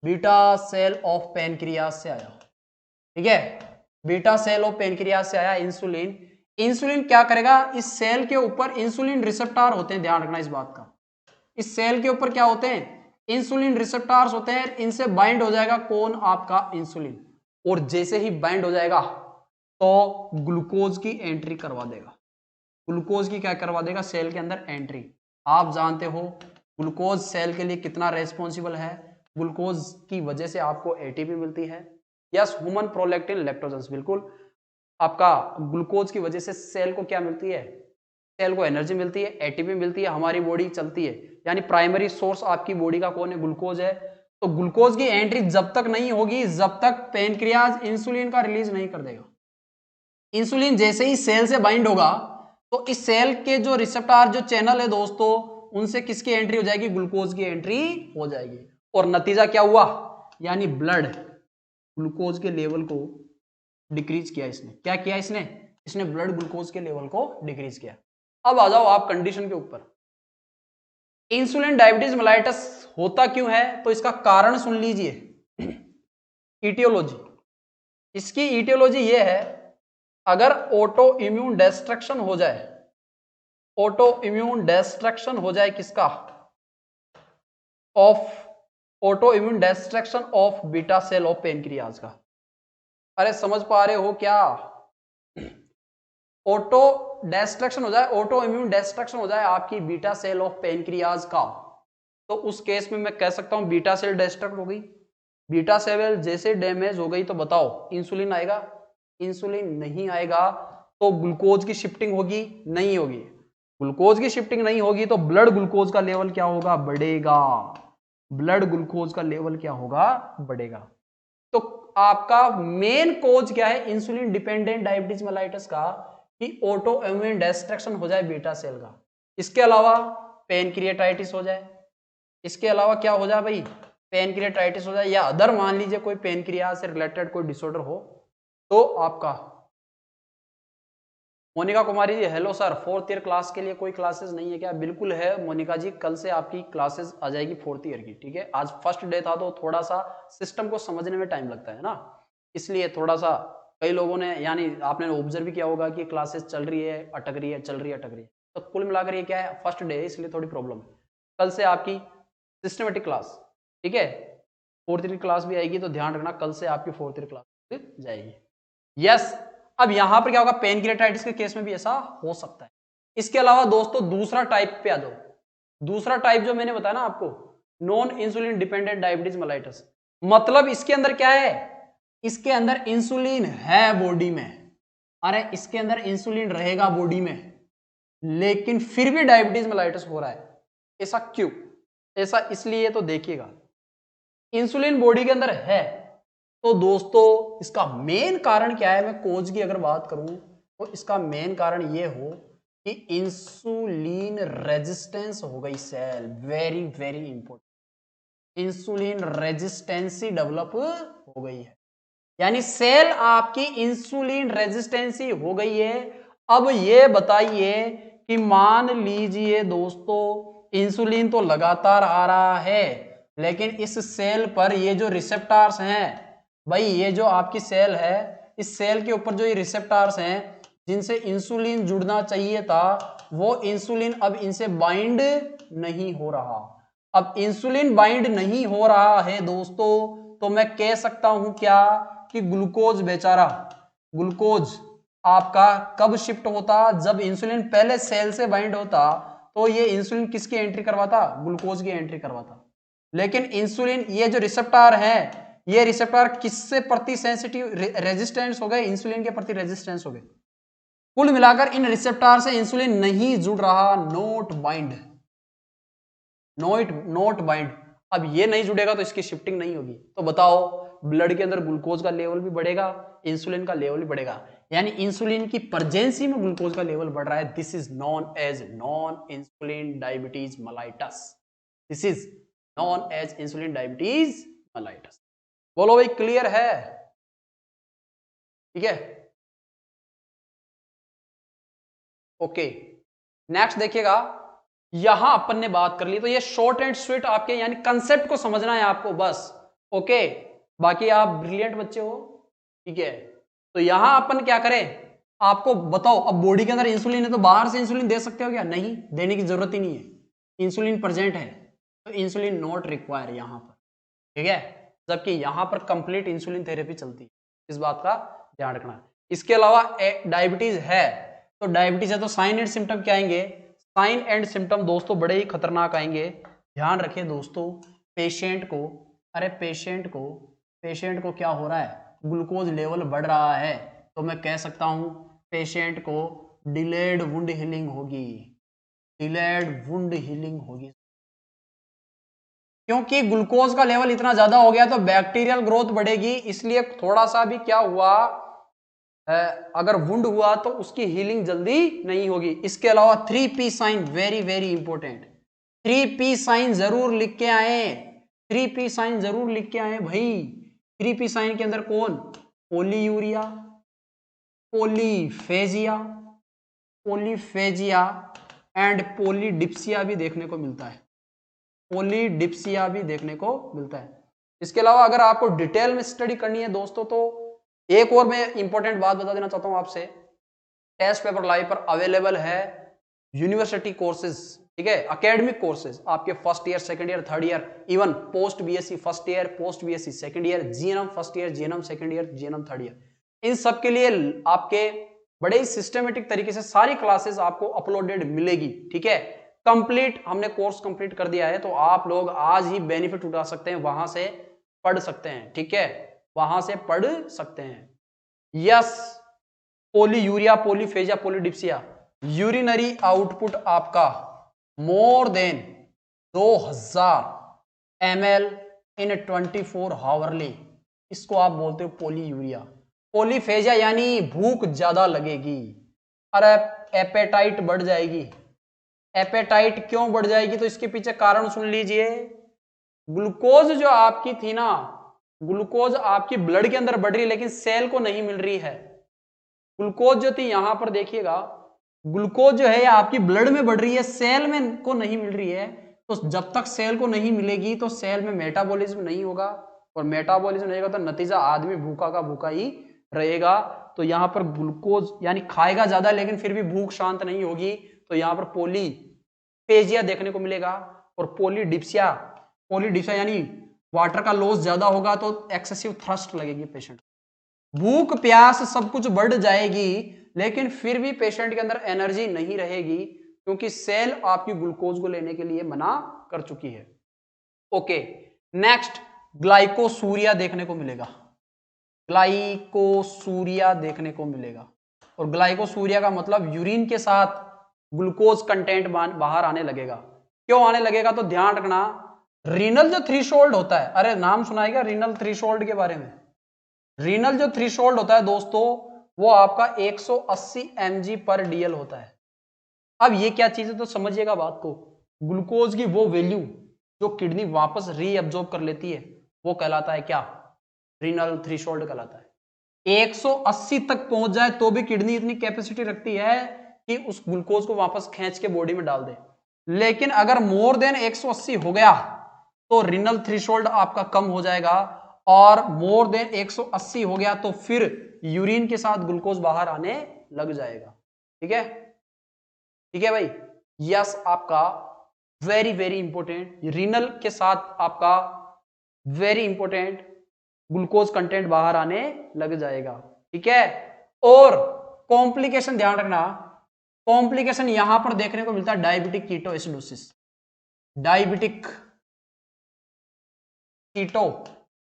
बीटा सेल ऑफ पेनक्रियास से आया, ठीक है, बीटा सेल ऑफ पेनक्रियास से आया इंसुलिन। इंसुलिन क्या करेगा, इस सेल के ऊपर इंसुलिन रिसेप्टार होते हैं, ध्यान रखना इस बात का, इस सेल के ऊपर क्या होते हैं, इंसुलिन रिसेप्टार्स होते हैं, इनसे बाइंड हो जाएगा कौन, आपका इंसुलिन, और जैसे ही बाइंड हो जाएगा तो ग्लूकोज की एंट्री करवा देगा, ग्लूकोज की क्या करवा देगा, सेल के अंदर एंट्री। आप जानते हो ग्लूकोज सेल के लिए कितना रेस्पॉन्सिबल है, ग्लूकोज की वजह से आपको एटीपी मिलती है, यस, ह्यूमन प्रोलैक्टिन लैक्टोजेंस, बिल्कुल, आपका ग्लूकोज की वजह से सेल को क्या मिलती है, सेल को एनर्जी मिलती है, एटीपी मिलती है, हमारी बॉडी चलती है, यानी प्राइमरी सोर्स आपकी बॉडी का कौन है, ग्लूकोज है। तो ग्लूकोज की एंट्री जब तक नहीं होगी जब तक पेनक्रियाज इंसुलिन का रिलीज नहीं कर देगा। इंसुलिन जैसे ही सेल से बाइंड होगा तो इस सेल के जो रिसेप्टर जो चैनल है दोस्तों उनसे किसकी एंट्री हो जाएगी, ग्लूकोज की एंट्री हो जाएगी। और नतीजा क्या हुआ, यानी ब्लड ग्लूकोज के लेवल को डिक्रीज किया इसने। क्या किया इसने ब्लड ग्लूकोज के लेवल को डिक्रीज किया। अब आ जाओ आप कंडीशन के ऊपर। इंसुलिन डायबिटीज मेलाइटस होता क्यों है, तो इसका कारण सुन लीजिए। इटियोलॉजी, इसकी इटियोलॉजी ये है, अगर ऑटो इम्यून डिस्ट्रक्शन हो जाए, ऑटो इम्यून डिस्ट्रक्शन हो जाए किसका, of auto immune destruction of beta cell of pancreas का। अरे समझ पा रहे हो क्या, ऑटो डिस्ट्रक्शन हो जाए, ऑटो इम्यून डिस्ट्रक्शन हो जाए आपकी बीटा सेल ऑफ पेनक्रियाज का, तो उस केस में मैं कह सकता हूं बीटा सेल डिस्ट्रक्ट हो गई। बीटा सेल जैसे डैमेज हो गई तो बताओ इंसुलिन आएगा, इंसुलिन नहीं आएगा। तो ग्लूकोज की शिफ्टिंग होगी, नहीं होगी। ग्लूकोज की शिफ्टिंग नहीं होगी तो ब्लड ग्लूकोज का लेवल क्या होगा, बढ़ेगा। ब्लड ग्लूकोज का लेवल क्या होगा, बढ़ेगा। तो आपका मेन कोज क्या है इंसुलिन डिपेंडेंट डायबिटीज मेलाइटस का, कि ऑटो इम्यून डिस्ट्रक्शन हो जाए बीटा सेल का। इसके अलावा पेनक्रिएटाइटिस हो जाए, इसके अलावा क्या हो जाए भाई, पेनक्रिएटाइटिस हो जाए, या अदर मान लीजिए कोई पेनक्रियाज से रिलेटेड कोई डिसऑर्डर हो तो आपका। Monika Kumari ji hello sir, 4th year class के लिए कोई क्लासेस नहीं है क्या? बिल्कुल है मोनिका जी, कल से आपकी क्लासेस आ जाएगी 4th ईयर की, ठीक है। आज फर्स्ट डे था तो थोड़ा सा सिस्टम को समझने में टाइम लगता है ना, इसलिए थोड़ा सा कई लोगों ने, यानी आपने ऑब्जर्व भी किया होगा कि क्लासेस चल रही है अटक रही है, चल रही है अटक रही है। तो कुल मिलाकर ये क्या है, फर्स्ट डे है इसलिए थोड़ी प्रॉब्लम है। कल से आपकी सिस्टमेटिक क्लास, ठीक है, 4th ईयर क्लास भी आएगी, तो ध्यान रखना कल से आपकी 4th ईयर क्लास जाएगी। यस, अब यहां पर क्या होगा, पेनक्रिएटाइटिस के केस में भी ऐसा हो सकता है। इसके अलावा दोस्तों दूसरा टाइप पे आ जाओ। दूसरा टाइप जो मैंने बताया ना आपको, non insulin dependent diabetes mellitus, मतलब इसके अंदर क्या है, इसके अंदर इंसुलिन है बॉडी में, अरे इसके अंदर इंसुलिन रहेगा बॉडी में, लेकिन फिर भी डायबिटीज मेलाइटस हो रहा है। ऐसा क्यों, ऐसा इसलिए तो देखिएगा, इंसुलिन बॉडी के अंदर है तो दोस्तों इसका मेन कारण क्या है, मैं कोज की अगर बात करूं तो इसका मेन कारण ये हो कि इंसुलिन रेजिस्टेंस हो गई cell, very very important, insulin resistance develop हो गई है, यानी सेल आपकी इंसुलिन रेजिस्टेंसी हो गई है। अब ये बताइए कि मान लीजिए दोस्तों इंसुलिन तो लगातार आ रहा है, लेकिन इस सेल पर ये जो रिसेप्टर्स हैं भाई, ये जो आपकी सेल है, इस सेल के ऊपर जो ये रिसेप्टर्स हैं जिनसे इंसुलिन जुड़ना चाहिए था, वो इंसुलिन अब इनसे बाइंड नहीं हो रहा। अब इंसुलिन बाइंड नहीं हो रहा है दोस्तों, तो मैं कह सकता हूं क्या कि ग्लूकोज बेचारा, ग्लूकोज आपका कब शिफ्ट होता, जब इंसुलिन पहले सेल से बाइंड होता तो ये इंसुलिन किसकी एंट्री करवाता, ग्लूकोज की एंट्री करवाता। लेकिन इंसुलिन ये जो रिसेप्टर है, ये रिसेप्टर किससे प्रति सेंसिटिव, रेजिस्टेंस हो गए, इंसुलिन के प्रति रेजिस्टेंस हो गए। कुल मिलाकर इन रिसेप्टर से इंसुलिन नहीं जुड़ रहा, नोट बाइंड, नोट बाइंड। अब ये नहीं जुड़ेगा तो इसकी शिफ्टिंग नहीं होगी, तो बताओ ब्लड के अंदर ग्लूकोज का लेवल भी बढ़ेगा, इंसुलिन का लेवल भी बढ़ेगा, यानी इंसुलिन की प्रेजेंसी में ग्लूकोज का लेवल बढ़ रहा है। This is known as non insulin diabetes mellitus, this is known as insulin diabetes mellitus. बोलो भाई क्लियर है, ठीक है, ओके। नेक्स्ट देखिएगा, यहां अपन ने बात कर ली, तो ये शॉर्ट एंड स्वीट आपके, यानी कंसेप्ट को समझना है आपको बस, ओके। बाकी आप ब्रिलियंट बच्चे हो, ठीक है। तो यहां अपन क्या करें, आपको बताओ, अब बॉडी के अंदर इंसुलिन है तो बाहर से इंसुलिन दे सकते हो क्या, नहीं देने की जरूरत ही नहीं है, इंसुलिन प्रेजेंट है तो इंसुलिन नॉट रिक्वायर यहां पर, ठीक है। जबकि यहां पर कंप्लीट इंसुलिन थेरेपी चलती है, इस बात का ध्यान रखना। इसके अलावा डायबिटीज है, तो डायबिटीज है तो साइन एंड सिम्टम क्या आएंगे, साइन एंड सिम्टम दोस्तों बड़े ही खतरनाक आएंगे। ध्यान रखें दोस्तों, पेशेंट को, अरे पेशेंट को क्या हो रहा है, ग्लूकोज लेवल बढ़ रहा है, तो मैं कह सकता हूं पेशेंट को डिलेड वुंड हीलिंग होगी, डिलेड वुंड हीलिंग होगी। क्योंकि ग्लूकोज का लेवल इतना ज्यादा हो गया तो बैक्टीरियल ग्रोथ बढ़ेगी, इसलिए थोड़ा सा भी क्या हुआ, अगर वुंड हुआ तो उसकी हीलिंग जल्दी नहीं होगी। इसके अलावा 3P sign very very important, 3P sign जरूर लिख के आए, 3P साइन जरूर लिख के आए भाई। 3P साइन के अंदर कौन, पोलीयूरिया, पोलीफेजिया, पोलीफेजिया एंड पोलीडिप्सिया भी देखने को मिलता है, पोलीडिप्सिया भी देखने को मिलता है। इसके अलावा अगर आपको डिटेल में स्टडी करनी है दोस्तों, तो एक और मैं इंपॉर्टेंट बात बता देना चाहता हूं आपसे, टेस्ट पेपर लाइव पर अवेलेबल है यूनिवर्सिटी कोर्सेज, ठीक है, एकेडमिक कोर्सेज आपके first year, second year, third year, even post BSc first year, post BSc second year, GNM first year, GNM second year, GNM third year, इन सब के लिए आपके बड़े ही सिस्टमेटिक तरीके से सारी क्लासेस आपको अपलोडेड मिलेगी, ठीक है। कंप्लीट हमने कोर्स कंप्लीट कर दिया है, तो आप लोग आज ही बेनिफिट उठा सकते हैं, वहां से पढ़ सकते हैं, ठीक है, वहां से पढ़ सकते हैं। यस, पोलीयूरिया, पोलीफेजिया, पोलीडिप्सिया, यूरिनरी आउटपुट आपका मोर देन 2000 ml इन 24 हावरली, इसको आप बोलते हो पोलीयूरिया। पोलीफेजिया यानी भूख ज्यादा लगेगी, अरे एपेटाइट बढ़ जाएगी। एपेटाइट क्यों बढ़ जाएगी, तो इसके पीछे कारण सुन लीजिए। ग्लूकोज जो आपकी थी ना, ग्लूकोज आपकी ब्लड के अंदर बढ़ रही है लेकिन सेल को नहीं मिल रही है। ग्लूकोज जो थी यहां पर देखिएगा, ग्लूकोज जो है आपकी ब्लड में बढ़ रही है, सेल में को नहीं मिल रही है। तो जब तक सेल को नहीं मिलेगी तो सेल में मेटाबॉलिज्म नहीं होगा, और मेटाबॉलिज्म नहीं होगा तो नतीजा आदमी भूखा का भूखा ही रहेगा। तो यहां पर ग्लूकोज यानी खाएगा ज्यादा लेकिन फिर भी भूख शांत नहीं होगी, तो यहां पर पोलीफेजिया देखने को मिलेगा। और पोलीडिप्सिया, पोलीडिप्सिया यानी वाटर का लॉस ज्यादा होगा तो एक्सेसिव थ्रस्ट लगेगी पेशेंट, भूख प्यास सब कुछ बढ़ जाएगी लेकिन फिर भी पेशेंट के अंदर एनर्जी नहीं रहेगी, क्योंकि सेल आपकी ग्लूकोज को लेने के लिए मना कर चुकी है। ओके, नेक्स्ट ग्लाइकोसूरिया देखने को मिलेगा, ग्लाइकोसूरिया देखने को मिलेगा। और ग्लाइकोसूरिया का मतलब यूरिन के साथ ग्लूकोज कंटेंट बाहर आने लगेगा। क्यों आने लगेगा, तो ध्यान रखना, रीनल जो थ्रेशोल्ड होता है, अरे नाम सुनाएगा रीनल थ्रेशोल्ड के बारे में। रीनल जो थ्रेशोल्ड होता है दोस्तों, वो आपका 180 mg पर DL होता है। अब ये क्या चीज है, तो समझिएगा बात को, ग्लूकोज की वो वैल्यू जो किडनी वापस रीअब्जॉर्ब कर लेती है वो कहलाता है क्या, रीनल थ्रेशोल्ड कहलाता है। 180 तक पहुंच जाए तो भी किडनी इतनी कैपेसिटी रखती है कि उस ग्लूकोज को वापस खींच के बॉडी में डाल दे, लेकिन अगर मोर देन 180 हो गया तो रीनल थ्रेशोल्ड आपका कम हो जाएगा, और मोर देन 180 हो गया तो फिर यूरिन के साथ ग्लूकोज बाहर आने लग जाएगा, ठीक है, ठीक है भाई। यस, आपका वेरी वेरी इंपॉर्टेंट, रीनल के साथ आपका वेरी इंपॉर्टेंट ग्लूकोज कंटेंट बाहर आने लग जाएगा, ठीक है। और कॉम्प्लिकेशन ध्यान रखना, कॉम्प्लिकेशन यहां पर देखने को मिलता है diabetic ketoacidosis, diabetic keto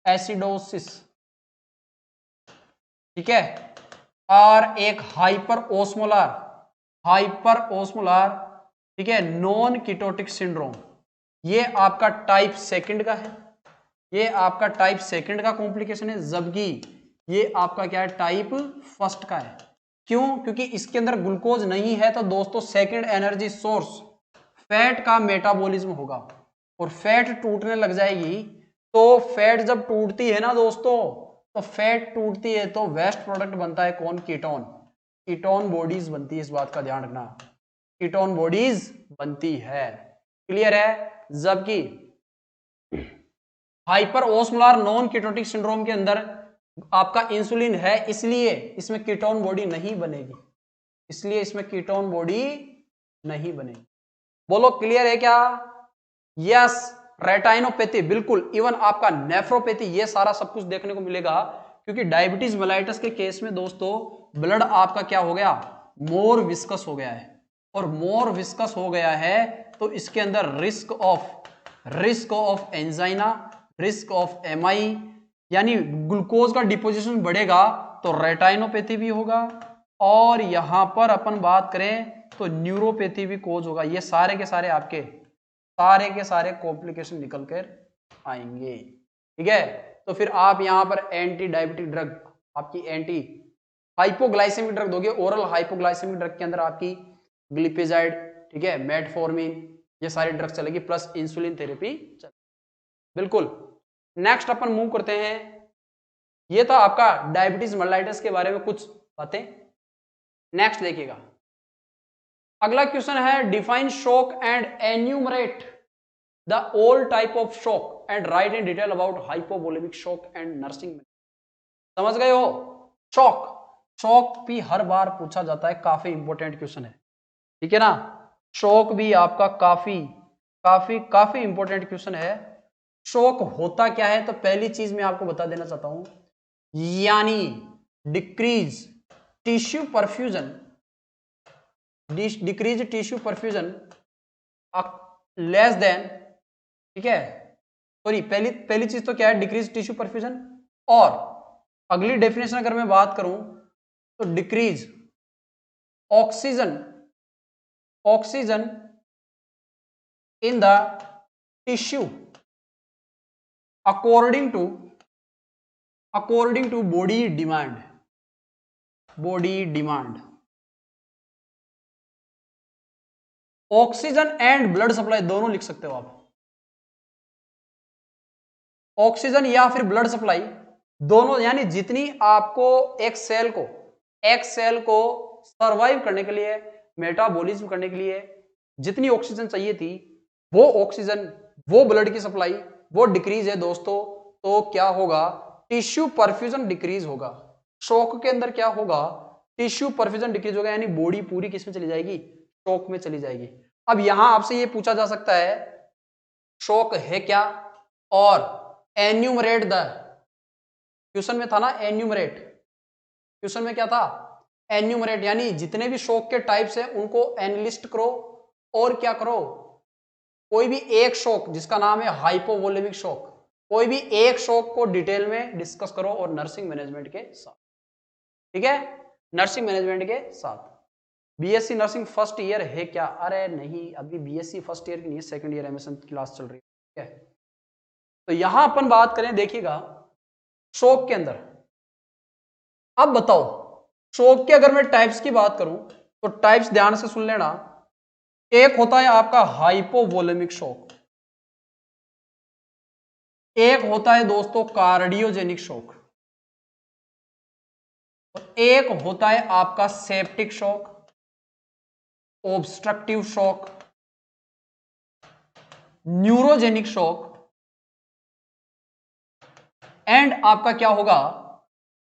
acidosis, ठीक है, और एक हाइपर ओस्मोलार, ठीक है, नॉन कीटोटिक सिंड्रोम, ये आपका टाइप सेकंड का है, ये आपका टाइप सेकंड का कॉम्प्लिकेशन है, जबकि ये आपका क्या है, टाइप फर्स्ट का है। क्यों, क्योंकि इसके अंदर ग्लूकोज नहीं है, तो दोस्तों सेकंड एनर्जी सोर्स फैट का मेटाबॉलिज्म होगा, और फैट टूटने लग जाएगी। तो फैट जब टूटती है ना दोस्तों, तो फैट टूटती है तो वेस्ट प्रोडक्ट बनता है कौन, कीटोन, कीटोन बॉडीज बनती है, इस बात का ध्यान रखना, कीटोन बॉडीज बनती है, क्लियर है। जबकि हाइपर ओस्मोलार नॉन कीटोटिक सिंड्रोम के अंदर आपका इंसुलिन है, इसलिए इसमें कीटोन बॉडी नहीं बनेगी, इसलिए इसमें कीटोन बॉडी नहीं बनेगी। बोलो क्लियर है क्या, यस। रेटाइनोपैथी बिल्कुल, इवन आपका नेफ्रोपैथी, ये सारा सब कुछ देखने को मिलेगा, क्योंकि डायबिटीज मेलाइटस के केस में दोस्तों ब्लड आपका क्या हो गया, मोर विस्कस हो गया है, और मोर विस्कस हो गया है तो इसके अंदर risk of angina, risk of MI, यानी ग्लूकोज का डिपोजिशन बढ़ेगा तो रेटाइनोपैथी भी होगा, और यहां पर अपन बात करें तो न्यूरोपैथी भी कोज होगा। ये सारे के सारे आपके सारे के सारे कॉम्प्लिकेशन निकल कर आएंगे। ठीक है, तो फिर आप यहां पर एंटी डायबिटिक ड्रग, आपकी एंटी हाइपोग्लाइसेमिक ड्रग दोगे। ओरल हाइपोग्लाइसेमिक ड्रग के अंदर आपकी ग्लिपेजाइड, ठीक है, मेटफॉर्मिन, ये सारी ड्रग चलेगी, प्लस इंसुलिन थेरेपी चलेगी। बिल्कुल। नेक्स्ट अपन मूव करते हैं। ये था आपका डायबिटीज मेलाइटस के बारे में कुछ बातें। नेक्स्ट देखिएगा, अगला क्वेश्चन है define shock and enumerate the all type of shock and write in detail about hypovolemic shock and nursing. समझ गए हो? शॉक, शॉक भी हर बार पूछा जाता है, काफी इंपॉर्टेंट क्वेश्चन है। ठीक है ना, शॉक भी आपका काफी काफी काफी इंपॉर्टेंट क्वेश्चन है। शॉक होता क्या है, तो पहली चीज मैं आपको बता देना चाहता हूं, यानी decrease tissue perfusion, decrease tissue perfusion less than, ठीक है, सॉरी पहली चीज तो क्या है, डिक्रीज टिश्यू परफ्यूजन। और अगली डेफिनेशन अगर मैं बात करूं तो decrease oxygen, oxygen in the tissue according to body demand, body demand. Oxygen and blood supply दोनों लिख सकते हो आप, ऑक्सीजन या फिर ब्लड सप्लाई दोनों, यानी जितनी आपको एक सेल को सरवाइव करने के लिए, मेटाबॉलिज्म करने के लिए जितनी ऑक्सीजन चाहिए थी, वो ऑक्सीजन, वो ब्लड की सप्लाई, वो डिक्रीज है दोस्तों। तो क्या होगा, टिश्यू परफ्यूजन डिक्रीज होगा। शॉक के अंदर क्या होगा, टिश्यू परफ्यूजन डिक्रीज होगा, यानी बॉडी पूरी किस में चली जाएगी, शॉक में चली जाएगी। अब यहां आपसे ये पूछा जा सकता है शॉक है क्या, और एन्यूमरेट द, क्वेश्चन में था ना एन्यूमरेट, क्वेश्चन में क्या था, एन्यूमरेट, यानी जितने भी शॉक के टाइप्स हैं उनको एनलिस्ट करो, और क्या करो, कोई भी एक शॉक जिसका नाम है हाइपोवोलेमिक शॉक, कोई भी एक शॉक को डिटेल में डिस्कस करो, और नर्सिंग मैनेजमेंट के साथ। ठीक है, नर्सिंग मैनेजमेंट के साथ। बीएससी नर्सिंग फर्स्ट ईयर है क्या, अरे नहीं, अभी बीएससी फर्स्ट ईयर की नहीं है, सेकंड ईयर एमएसएन क्लास चल रही है। ठीक है, तो यहां अपन बात करें, देखिएगा शॉक के अंदर। अब बताओ, शॉक के अगर मैं टाइप्स की बात करूं तो टाइप्स ध्यान से सुन लेना। एक होता है आपका हाइपोवोलेमिक शॉक, एक होता है दोस्तों कार्डियोजेनिक शॉक, और एक होता है आपका septic shock, obstructive shock, neurogenic shock, and आपका क्या होगा,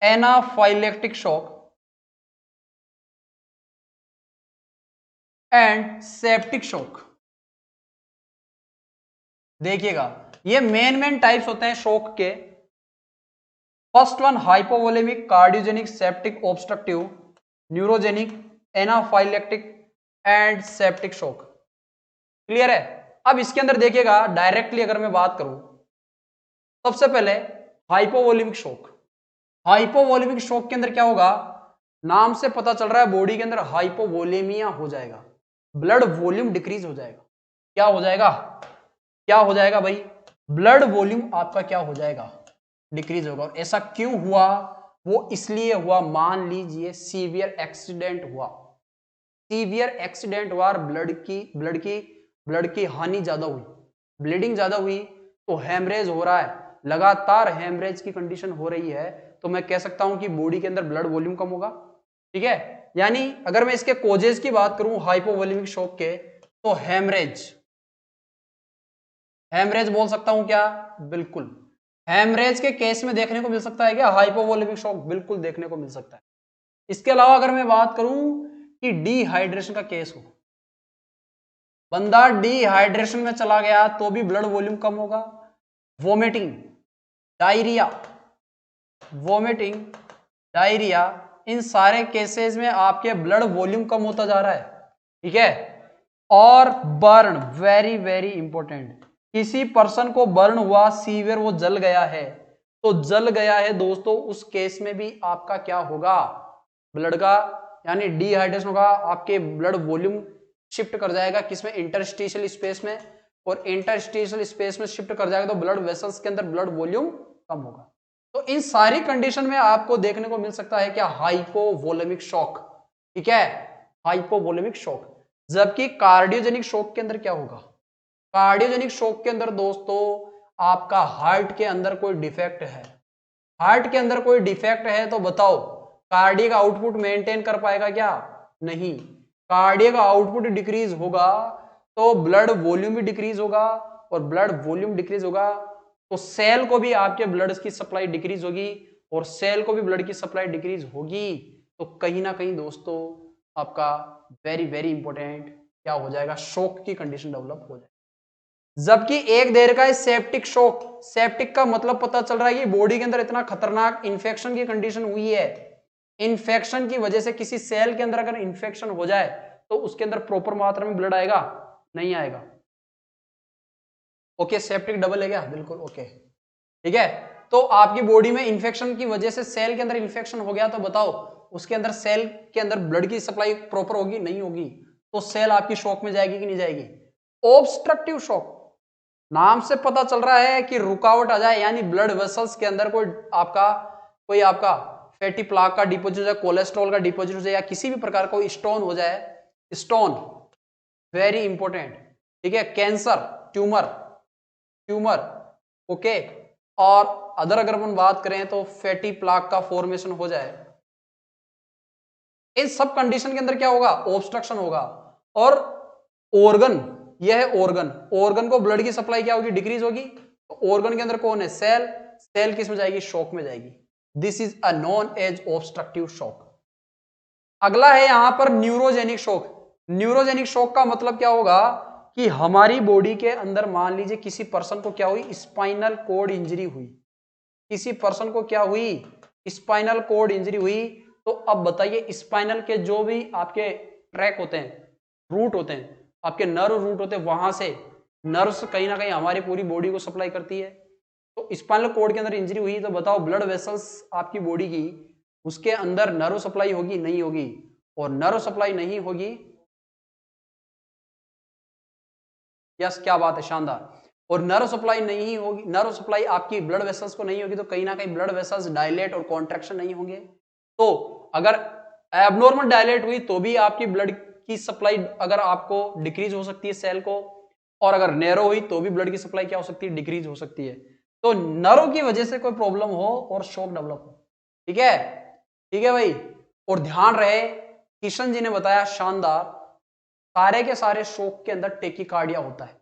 anaphylactic shock and septic shock. देखिएगा, ये मेन टाइप्स होते हैं शॉक के। First one hypovolemic, cardiogenic, septic, obstructive, neurogenic, anaphylactic and septic shock. Clear है? अब इसके अंदर देखिएगा, डायरेक्टली अगर मैं बात करूं, सबसे पहले हाइपोवोलेमिक शॉक। हाइपोवोलेमिक शॉक के अंदर क्या होगा, नाम से पता चल रहा है बॉडी के अंदर हाइपोवोलेमिया हो जाएगा, ब्लड वॉल्यूम डिक्रीज हो जाएगा। क्या हो जाएगा, क्या हो जाएगा भाई, ब्लड वॉल्यूम आपका क्या हो जाएगा, डिक्रीज होगा। और ऐसा क्यों हुआ, वो इसलिए हुआ, मान लीजिए सीवियर एक्सीडेंट हुआ, सीवियर एक्सीडेंट हुआ, ब्लड की हानि ज्यादा हुई, ब्लीडिंग ज्यादा हुई, तो हेमरेज हो रहा है, लगातार हेमरेज की कंडीशन हो रही है, तो मैं कह सकता हूं कि बॉडी के अंदर ब्लड वॉल्यूम कम होगा। ठीक है, यानी अगर मैं इसके कोजेस की बात करूं हाइपोवोलेमिक शॉक के, तो हेमरेज, हेमरेज बोल सकता हूं क्या, बिल्कुल। हेमरेज के केस में देखने को मिल सकता है क्या, हाइपोवोलेमिक शॉक, बिल्कुल देखने को मिल सकता है। इसके अलावा अगर मैं बात करूं कि डिहाइड्रेशन का केस हो, बंदा डिहाइड्रेशन में चला गया तो भी ब्लड वॉल्यूम कम होगा। वोमिटिंग, डायरिया, वोमिटिंग, डायरिया, इन सारे केसेस में आपके ब्लड वॉल्यूम कम होता जा रहा है। ठीक है, और बर्न, वेरी वेरी इंपॉर्टेंट, किसी पर्सन को बर्न हुआ, सीवियर वो जल गया है, तो जल गया है दोस्तों, उस केस में भी आपका क्या होगा, ब्लड का, यानी डिहाइड्रेशन होगा, आपके ब्लड वॉल्यूम शिफ्ट कर जाएगा किसमें, इंटरस्टिशियल स्पेस में, और इंटरस्टिशियल स्पेस में शिफ्ट कर जाएगा तो ब्लड वेसल्स के अंदर ब्लड वॉल्यूम कम होगा। तो इन सारी कंडीशन में आपको देखने को मिल सकता है क्या, हाइपोवोलेमिक शॉक। ठीक है, हाइपोवोलेमिक शॉक। जबकि कार्डियोजेनिक शॉक के अंदर क्या होगा, कार्डियोजेनिक शॉक के अंदर दोस्तों आपका हार्ट के अंदर कोई डिफेक्ट है, हार्ट के अंदर कोई डिफेक्ट है तो बताओ कार्डियक आउटपुट मेंटेन कर पाएगा क्या, नहीं। कार्डियक आउटपुट डिक्रीज होगा तो ब्लड वॉल्यूम भी डिक्रीज होगा, और ब्लड वॉल्यूम डिक्रीज होगा तो सेल को भी आपके ब्लड की सप्लाई डिक्रीज होगी, और सेल को भी ब्लड की सप्लाई डिक्रीज होगी। तो कहीं ना कहीं दोस्तों आपका वेरी वेरी इंपॉर्टेंट क्या हो जाएगा, शॉक की कंडीशन डेवलप हो जाएगी। जबकि एक देर का सेप्टिक शॉक, सेप्टिक का मतलब पता चल रहा है कि बॉडी के अंदर इतना खतरनाक इंफेक्शन की कंडीशन हुई है, इंफेक्शन की वजह से किसी सेल के अंदर अगर इंफेक्शन हो जाए तो उसके अंदर प्रॉपर मात्रा में ब्लड आएगा, नहीं आएगा। ओके, सेप्टिक डबल है क्या, बिल्कुल ओके, ठीक है। तो आपकी बॉडी में इंफेक्शन की वजह से सेल के अंदर इंफेक्शन हो गया तो बताओ उसके अंदर सेल के अंदर ब्लड की सप्लाई प्रॉपर होगी, नहीं होगी, तो सेल आपकी शॉक में जाएगी कि नहीं जाएगी। ऑब्स्ट्रक्टिव शॉक, नाम से पता चल रहा है कि रुकावट आ जाए, यानी ब्लड वेसल्स के अंदर कोई आपका फैटी प्लाक का डिपोजिट हो जाए, कोलेस्ट्रॉल का डिपोजिट हो जाए, या किसी भी प्रकार का स्टोन हो जाए, स्टोन वेरी इंपॉर्टेंट, ठीक है, कैंसर, ट्यूमर ओके, और अदर अगर हम बात करें तो फैटी प्लाक का फॉर्मेशन हो जाए, इन सब कंडीशन के अंदर क्या होगा, ऑब्स्ट्रक्शन होगा। और ऑर्गन, यह है ऑर्गन को ब्लड की सप्लाई क्या होगी, डिक्रीज होगी। तो ऑर्गन के अंदर कौन है, सेल किस में जाएगी, शॉक में जाएगी। This is a known as obstructive shock. अगला है यहां पर न्यूरोजेनिक शॉक। न्यूरोजेनिक शॉक का मतलब क्या होगा कि हमारी बॉडी के अंदर मान लीजिए किसी पर्सन को क्या हुई, स्पाइनल कोड इंजरी हुई, किसी पर्सन को क्या हुई, स्पाइनल कोड इंजरी हुई। तो अब बताइए स्पाइनल के जो भी आपके ट्रैक होते हैं, रूट होते हैं, आपके नर्व रूट होते हैं, वहां से नर्व्स कहीं ना कहीं हमारी पूरी बॉडी को सप्लाई करती है। तो स्पाइनल कोड के अंदर इंजरी हुई तो बताओ ब्लड वेसल्स आपकी बॉडी की, उसके अंदर नर्व सप्लाई होगी, नहीं होगी। और नर्व सप्लाई नहीं होगी, यस क्या बात है, शानदार। और नर्व सप्लाई नहीं होगी, नर्व सप्लाई आपकी ब्लड वेसल्स को नहीं होगी तो कहीं ना कहीं ब्लड वेसल्स डायलेट और कॉन्ट्रैक्शन नहीं होंगे। तो अगर एबनॉर्मल डायलेट हुई तो भी आपकी ब्लड की सप्लाई अगर आपको डिक्रीज हो सकती है सेल को, और अगर नैरो हुई तो भी ब्लड की सप्लाई क्या हो सकती है, डिक्रीज हो सकती है। तो नर्व की वजह से कोई प्रॉब्लम हो और शॉक डेवलप हो, ठीक है, ठीक है भाई। और ध्यान रहे किशन जी ने बताया शानदार, सारे के सारे शॉक के अंदर टेकिकार्डिया होता है,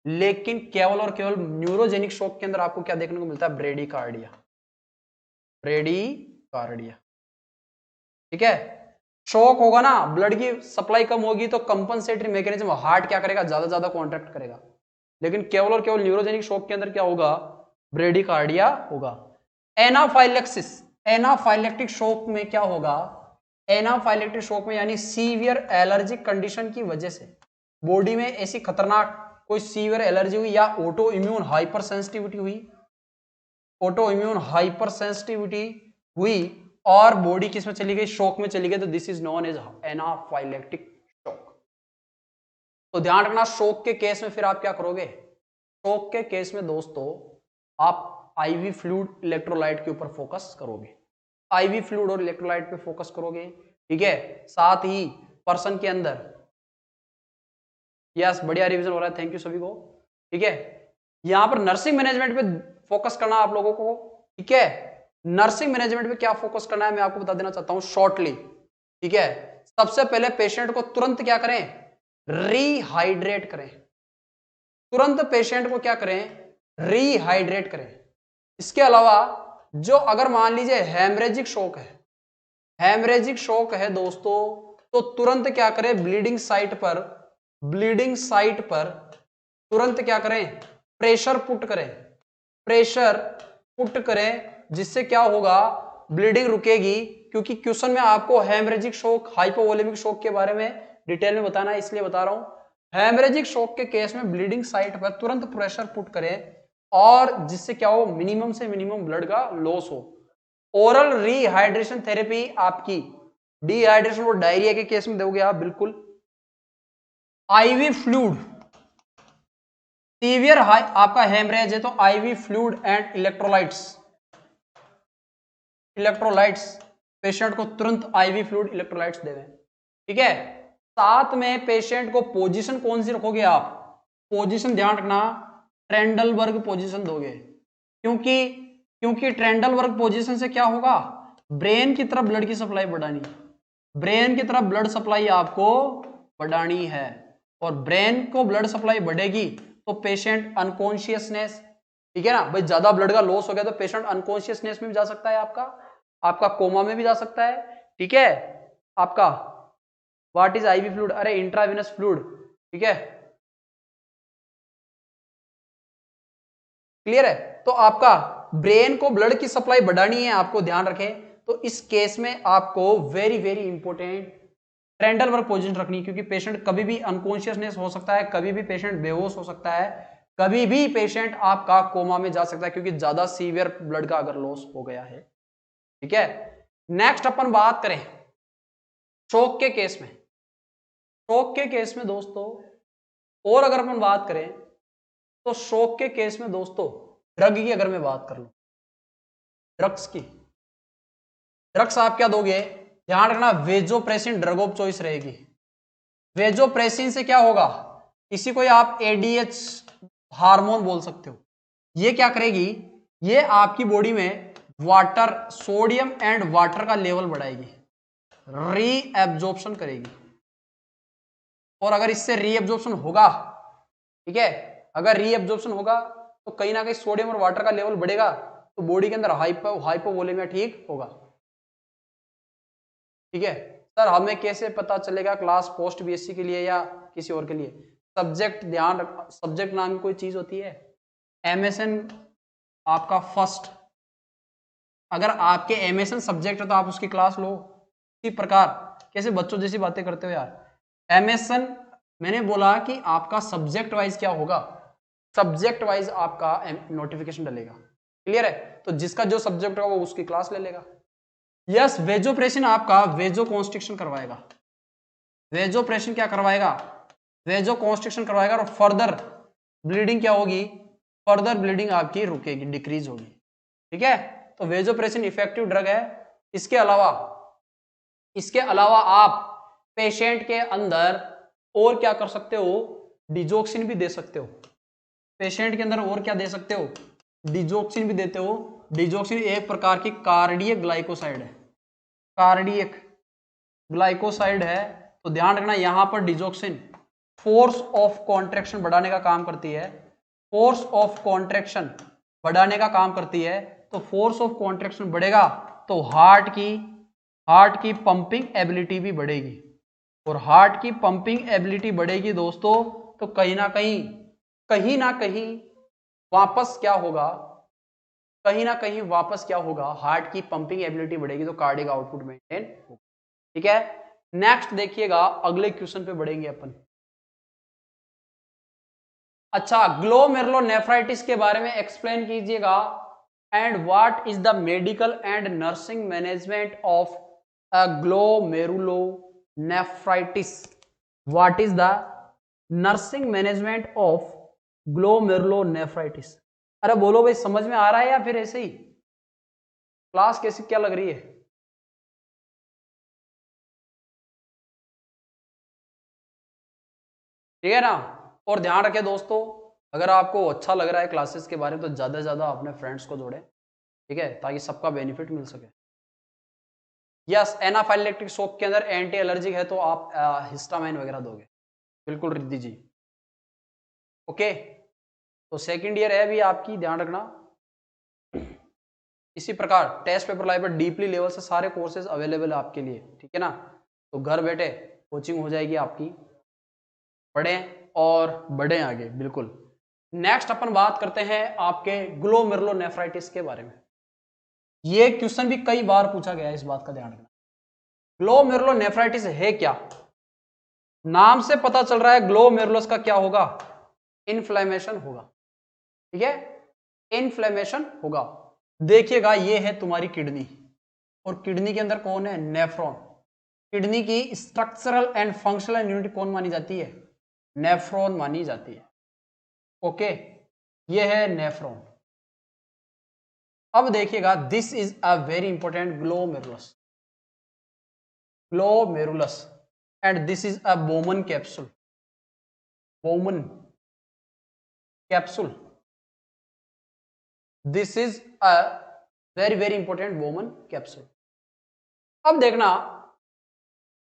लेकिन केवल और केवल न्यूरोजेनिक शॉक के अंदर आपको क्या देखने को मिलता है, ब्रेडीकार्डिया, ब्रेडीकार्डिया, ठीक है। शॉक होगा ना, ब्लड की सप्लाई कम होगी तो कंपनसेटरी मैकेनिज्म, हार्ट क्या करेगा, ज्यादा कॉन्ट्रैक्ट करेगा। लेकिन केवल और केवल न्यूरोजेनिक शॉक के अंदर क्या होगा, ब्रेडीकार्डिया होगा। एनाफाइलेक्सिस, एनाफाइलेक्टिक शॉक में क्या होगा, एनाफाइलेक्टिक शॉक में यानी सीवियर एलर्जिक कंडीशन की वजह से बॉडी में ऐसी खतरनाक कोई सीवियर एलर्जी हुई, या ऑटो इम्यून हाइपर सेंसिटिविटी हुई, ऑटो इम्यून हाइपर सेंसिटिविटी हुई और बॉडी किस में चली गई, शॉक में चली गई, तो this is known as anaphylactic shock. तो ध्यान रखना शॉक के केस में फिर आप क्या करोगे, शॉक के केस में दोस्तों आप आईवी फ्लूइड इलेक्ट्रोलाइट के ऊपर फोकस करोगे, आईवी फ्लूइड और इलेक्ट्रोलाइट पे फोकस करोगे, ठीक है। साथ ही पर्सन के अंदर, यस बढ़िया रिवीजन हो रहा है, थैंक यू सभी को, ठीक है। यहां पर नर्सिंग मैनेजमेंट पे फोकस करना आप लोगों को, ठीक है। नर्सिंग मैनेजमेंट पे क्या फोकस करना है मैं आपको बता देना चाहता हूं शॉर्टली, ठीक है। सबसे पहले पेशेंट को तुरंत क्या करें, रीहाइड्रेट करें, तुरंत पेशेंट को क्या करें, रीहाइड्रेट करें। इसके अलावा जो अगर मान लीजिए हेमरेजिक शॉक है, हेमरेजिक शॉक है दोस्तों, तो तुरंत क्या करें, ब्लीडिंग साइट पर तुरंत क्या करें, प्रेशर पुट करें, प्रेशर पुट करें, जिससे क्या होगा, ब्लीडिंग रुकेगी। क्योंकि क्वेश्चन में आपको हेमरेजिक शॉक, हाइपोवोलेमिक शॉक के बारे में डिटेल में बताना है, इसलिए बता रहा हूं। हेमरेजिक शॉक के केस में ब्लीडिंग साइट पर तुरंत प्रेशर पुट करें, और जिससे क्या हो, मिनिमम से मिनिमम ब्लड का लॉस हो। ओरल रीहाइड्रेशन थेरेपी आपकी डिहाइड्रेशन और डायरिया के केस में दोगे आप, बिल्कुल। आईवी फ्लूइड, सीवियर आपका हेमरेज है तो IV fluid and electrolytes patient को तुरंत आईवी फ्लूइड इलेक्ट्रोलाइट्स देवें। ठीक है, साथ में पेशेंट को पोजीशन कौन सी रखोगे आप, पोजीशन ध्यान रखना, ट्रेंडलबर्ग पोजीशन दोगे, क्योंकि ट्रेंडलबर्ग पोजीशन से क्या होगा, ब्रेन की तरफ ब्लड की सप्लाई बढ़ानी, ब्रेन की तरफ ब्लड सप्लाई आपको बढ़ानी है, और ब्रेन को ब्लड सप्लाई बढ़ेगी तो पेशेंट अनकॉन्शियसनेस, ठीक है ना भाई, ज्यादा ब्लड का लॉस हो गया तो पेशेंट अनकॉन्शियसनेस में भी जा सकता है, आपका कोमा में भी जा सकता है। ठीक है, आपका व्हाट इज आईवी फ्लूइड, अरे इंट्रावेनस फ्लूइड। ठीक है, क्लियर है, तो आपका ब्रेन को ब्लड की सप्लाई बढ़ानी है, आपको ध्यान रखें, तो इस केस में आपको वेरी वेरी इंपॉर्टेंट ट्रेंडलबर्ग पोजीशन रखनी है, क्योंकि पेशेंट कभी भी अनकॉन्शियसनेस हो सकता है, कभी भी पेशेंट बेहोश हो सकता है, कभी भी पेशेंट आपका कोमा में जा सकता है, क्योंकि ज्यादा सीवियर ब्लड का अगर लॉस हो गया है। ठीक है, नेक्स्ट अपन बात करें शॉक के केस में, शॉक के केस में दोस्तों, और अगर अपन बात करें तो शॉक के केस में दोस्तों ड्रग की अगर मैं बात कर लूं, ड्रग्स की, ड्रग्स आप क्या दोगे, ध्यान रखना, वेजोप्रेसिन ड्रग ऑफ चॉइस रहेगी। वेजोप्रेसिन से क्या होगा, इसी को आप एडीएच हार्मोन बोल सकते हो, ये क्या करेगी, ये आपकी बॉडी में वाटर, सोडियम एंड वाटर का लेवल बढ़ाएगी, रीएब्जॉर्प्शन करेगी, और अगर इससे रीएब्जॉर्प्शन होगा, ठीक है, अगर रीएब्जॉर्प्शन होगा तो कहीं ना कहीं सोडियम और वाटर का लेवल बढ़ेगा, तो बॉडी के अंदर हाइपोवोलेमिया ठीक होगा। ठीक है सर, हमें कैसे पता चलेगा क्लास पोस्ट बीएससी के लिए या किसी और के लिए, सब्जेक्ट ध्यान रख, सब्जेक्ट नाम की कोई चीज होती है, एमएसएन आपका फर्स्ट, अगर आपके एमएसएन सब्जेक्ट है तो आप उसकी क्लास लो। इसी प्रकार कैसे बच्चों जैसी बातें करते हो यार, एमएसएन मैंने बोला कि आपका सब्जेक्ट वाइज क्या होगा, सब्जेक्ट वाइज आपका नोटिफिकेशन डलेगा, क्लियर है, तो जिसका जो सब्जेक्ट होगा वो उसकी क्लास ले लेगा। यस, वेजोप्रेसिन आपका वेजो कॉन्स्ट्रिक्शन करवाएगा, वेजोप्रेसिन क्या करवाएगा, वेजो कॉन्स्ट्रिक्शन करवाएगा, और फर्दर ब्लीडिंग क्या होगी, फर्दर ब्लीडिंग आपकी रुकेगी, डिक्रीज होगी। ठीक है, तो वेजोप्रेसिन इफेक्टिव ड्रग है। इसके अलावा आप पेशेंट के अंदर और क्या कर सकते हो, डिजोक्सिन भी दे सकते हो, पेशेंट के अंदर और क्या दे सकते हो, डिजोक्सिन भी देते हो। डिजोक्सिन एक प्रकार की कार्डियक ग्लाइकोसाइड है, कार्डियक ग्लाइकोसाइड है, तो ध्यान रखना यहां पर डिजोक्सिन फोर्स ऑफ कॉन्ट्रैक्शन बढ़ाने का काम करती है, फोर्स ऑफ कॉन्ट्रैक्शन बढ़ाने का काम करती है, तो फोर्स ऑफ कॉन्ट्रैक्शन बढ़ेगा तो हार्ट की पंपिंग एबिलिटी भी बढ़ेगी, और हार्ट की पंपिंग एबिलिटी बढ़ेगी दोस्तों, तो कहीं ना कहीं वापस क्या होगा, कहीं ना कहीं वापस क्या होगा, हार्ट की पंपिंग एबिलिटी बढ़ेगी तो कार्डियक आउटपुट मेंटेन होगा। ठीक है, नेक्स्ट देखिएगा, अगले क्वेश्चन पे बढ़ेंगे अपन। अच्छा, ग्लोमेरुलोनेफ्राइटिस के बारे में एक्सप्लेन कीजिएगा, and what is the medical and nursing management of glomerulonephritis, what is the nursing management of glomerulonephritis. अरे बोलो भाई, समझ में आ रहा है या फिर ऐसे ही, क्लास कैसी क्या लग रही है, ठीक है ना। और ध्यान रखें दोस्तों, अगर आपको अच्छा लग रहा है क्लासेस के बारे में तो ज़्यादा से ज़्यादा अपने फ्रेंड्स को जोड़ें, ठीक है, ताकि सबका बेनिफिट मिल सके। यस, एनाफाइलेक्टिक शॉक के अंदर एंटी एलर्जिक है तो आप हिस्टामाइन वगैरह दोगे, बिल्कुल रिद्धि जी। ओके, तो सेकेंड ईयर है अभी आपकी, ध्यान रखना। इसी प्रकार टेस्ट पेपर लाइव पर डीपली लेवल से सारे कोर्सेज अवेलेबल है आपके लिए, ठीक है ना, तो घर बैठे कोचिंग हो जाएगी आपकी, पढ़ें और बढ़ें आगे, बिल्कुल। नेक्स्ट अपन बात करते हैं आपके ग्लोमेरुलोनेफ्राइटिस के बारे में। ये क्वेश्चन भी कई बार पूछा गया है, इस बात का ध्यान रखना। ग्लोमेरुलोनेफ्राइटिस है क्या, नाम से पता चल रहा है ग्लोमेरुलस का क्या होगा, इन्फ्लेमेशन होगा, ठीक है, इन्फ्लेमेशन होगा। देखिएगा, ये है तुम्हारी किडनी, और किडनी के अंदर कौन है, नेफ्रॉन। किडनी की स्ट्रक्चरल एंड फंक्शनल यूनिट कौन मानी जाती है, नेफ्रॉन मानी जाती है। ओके, ये है नेफ्रॉन। अब देखिएगा, this is a very important glomerulus, glomerulus, and this is a Bowman capsule, Bowman capsule. This is a very very important Bowman capsule. अब देखना,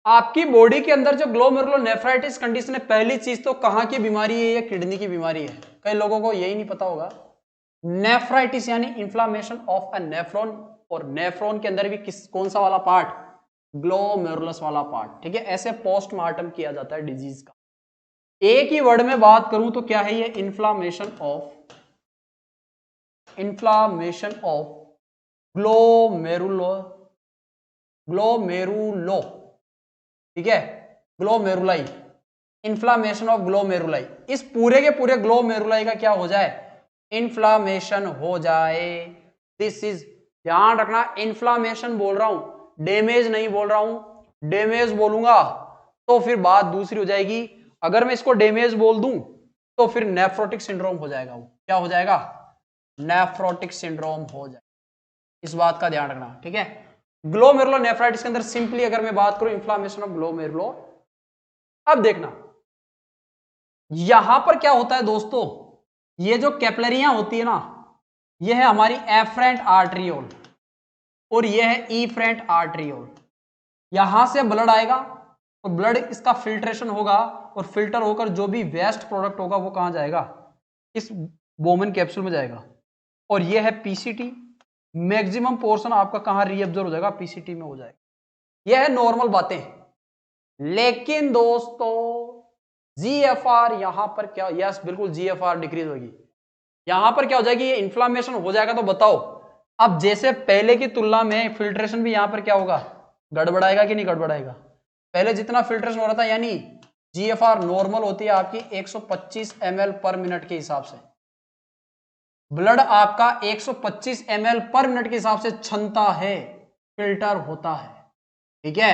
आपकी बॉडी के अंदर जो ग्लोमेरुलोनेफ्राइटिस कंडीशन है, पहली चीज तो कहां की बीमारी है? ये किडनी की बीमारी है। कई लोगों को यही नहीं पता होगा। नेफ्राइटिस यानी इंफ्लामेशन ऑफ अ नेफ्रॉन, और नेफ्रॉन के अंदर भी कौन सा वाला पार्ट? ग्लोमेरुलस वाला पार्ट। ठीक है, ऐसे पोस्टमार्टम किया जाता है डिजीज का। एक ही वर्ड में बात करूं तो क्या है ये? इन्फ्लामेशन ऑफ ग्लोमेरुलो, ग्लोमेरुलो, ठीक है, ग्लोमेरुलाई, इन्फ्लामेशन ऑफ ग्लोमेरुलाई। इस पूरे के पूरे ग्लोमेरुलाई का क्या हो जाए? इन्फ्लामेशन हो जाए। दिस इज, ध्यान रखना, इन्फ्लामेशन बोल रहा हूं, डैमेज नहीं बोल रहा हूं। डैमेज बोलूंगा तो फिर बात दूसरी हो जाएगी। अगर मैं इसको डैमेज बोल दूं तो फिर नेफ्रोटिक सिंड्रोम हो जाएगा। वो क्या हो जाएगा? नेफ्रोटिक सिंड्रोम हो जाएगा। इस बात का ध्यान रखना, ठीक है। ग्लोमेरुलोनेफ्राइटिस के अंदर सिंपली अगर मैं बात करूं, इन्फ्लामेशन ऑफ ग्लोमेरुलो। अब देखना, यहां पर क्या होता है दोस्तों, ये जो कैपिलरियां होती है ना, ये है हमारी एफरेंट आर्टरियोल और ये है इफरेंट आर्टरियोल। यहां से ब्लड आएगा और ब्लड इसका फिल्ट्रेशन होगा, और फिल्टर होकर जो भी वेस्ट प्रोडक्ट होगा वो कहां जाएगा? इस बोमन कैप्सूल में जाएगा। और ये है पीसीटी। मैक्सिमम पोर्शन आपका कहां रीअब्जॉर्ब हो जाएगा? पीसीटी में हो जाएगा। यह है नॉर्मल बातें। लेकिन दोस्तों जीएफआर यहां पर क्या? यस बिल्कुल, जीएफआर डिक्रीज होगी। यहां पर क्या हो जाएगी? ये इन्फ्लामेशन हो जाएगा। तो बताओ, अब जैसे पहले की तुलना में फिल्ट्रेशन भी यहां पर क्या होगा? गड़बड़ाएगा कि नहीं गड़बड़ाएगा? पहले जितना फिल्ट्रेशन हो रहा था, यानी जीएफआर नॉर्मल होती है आपकी 125 ml पर मिनट के हिसाब से। ब्लड आपका 125 ml पर मिनट के हिसाब से क्षमता है, फिल्टर होता है। ठीक है,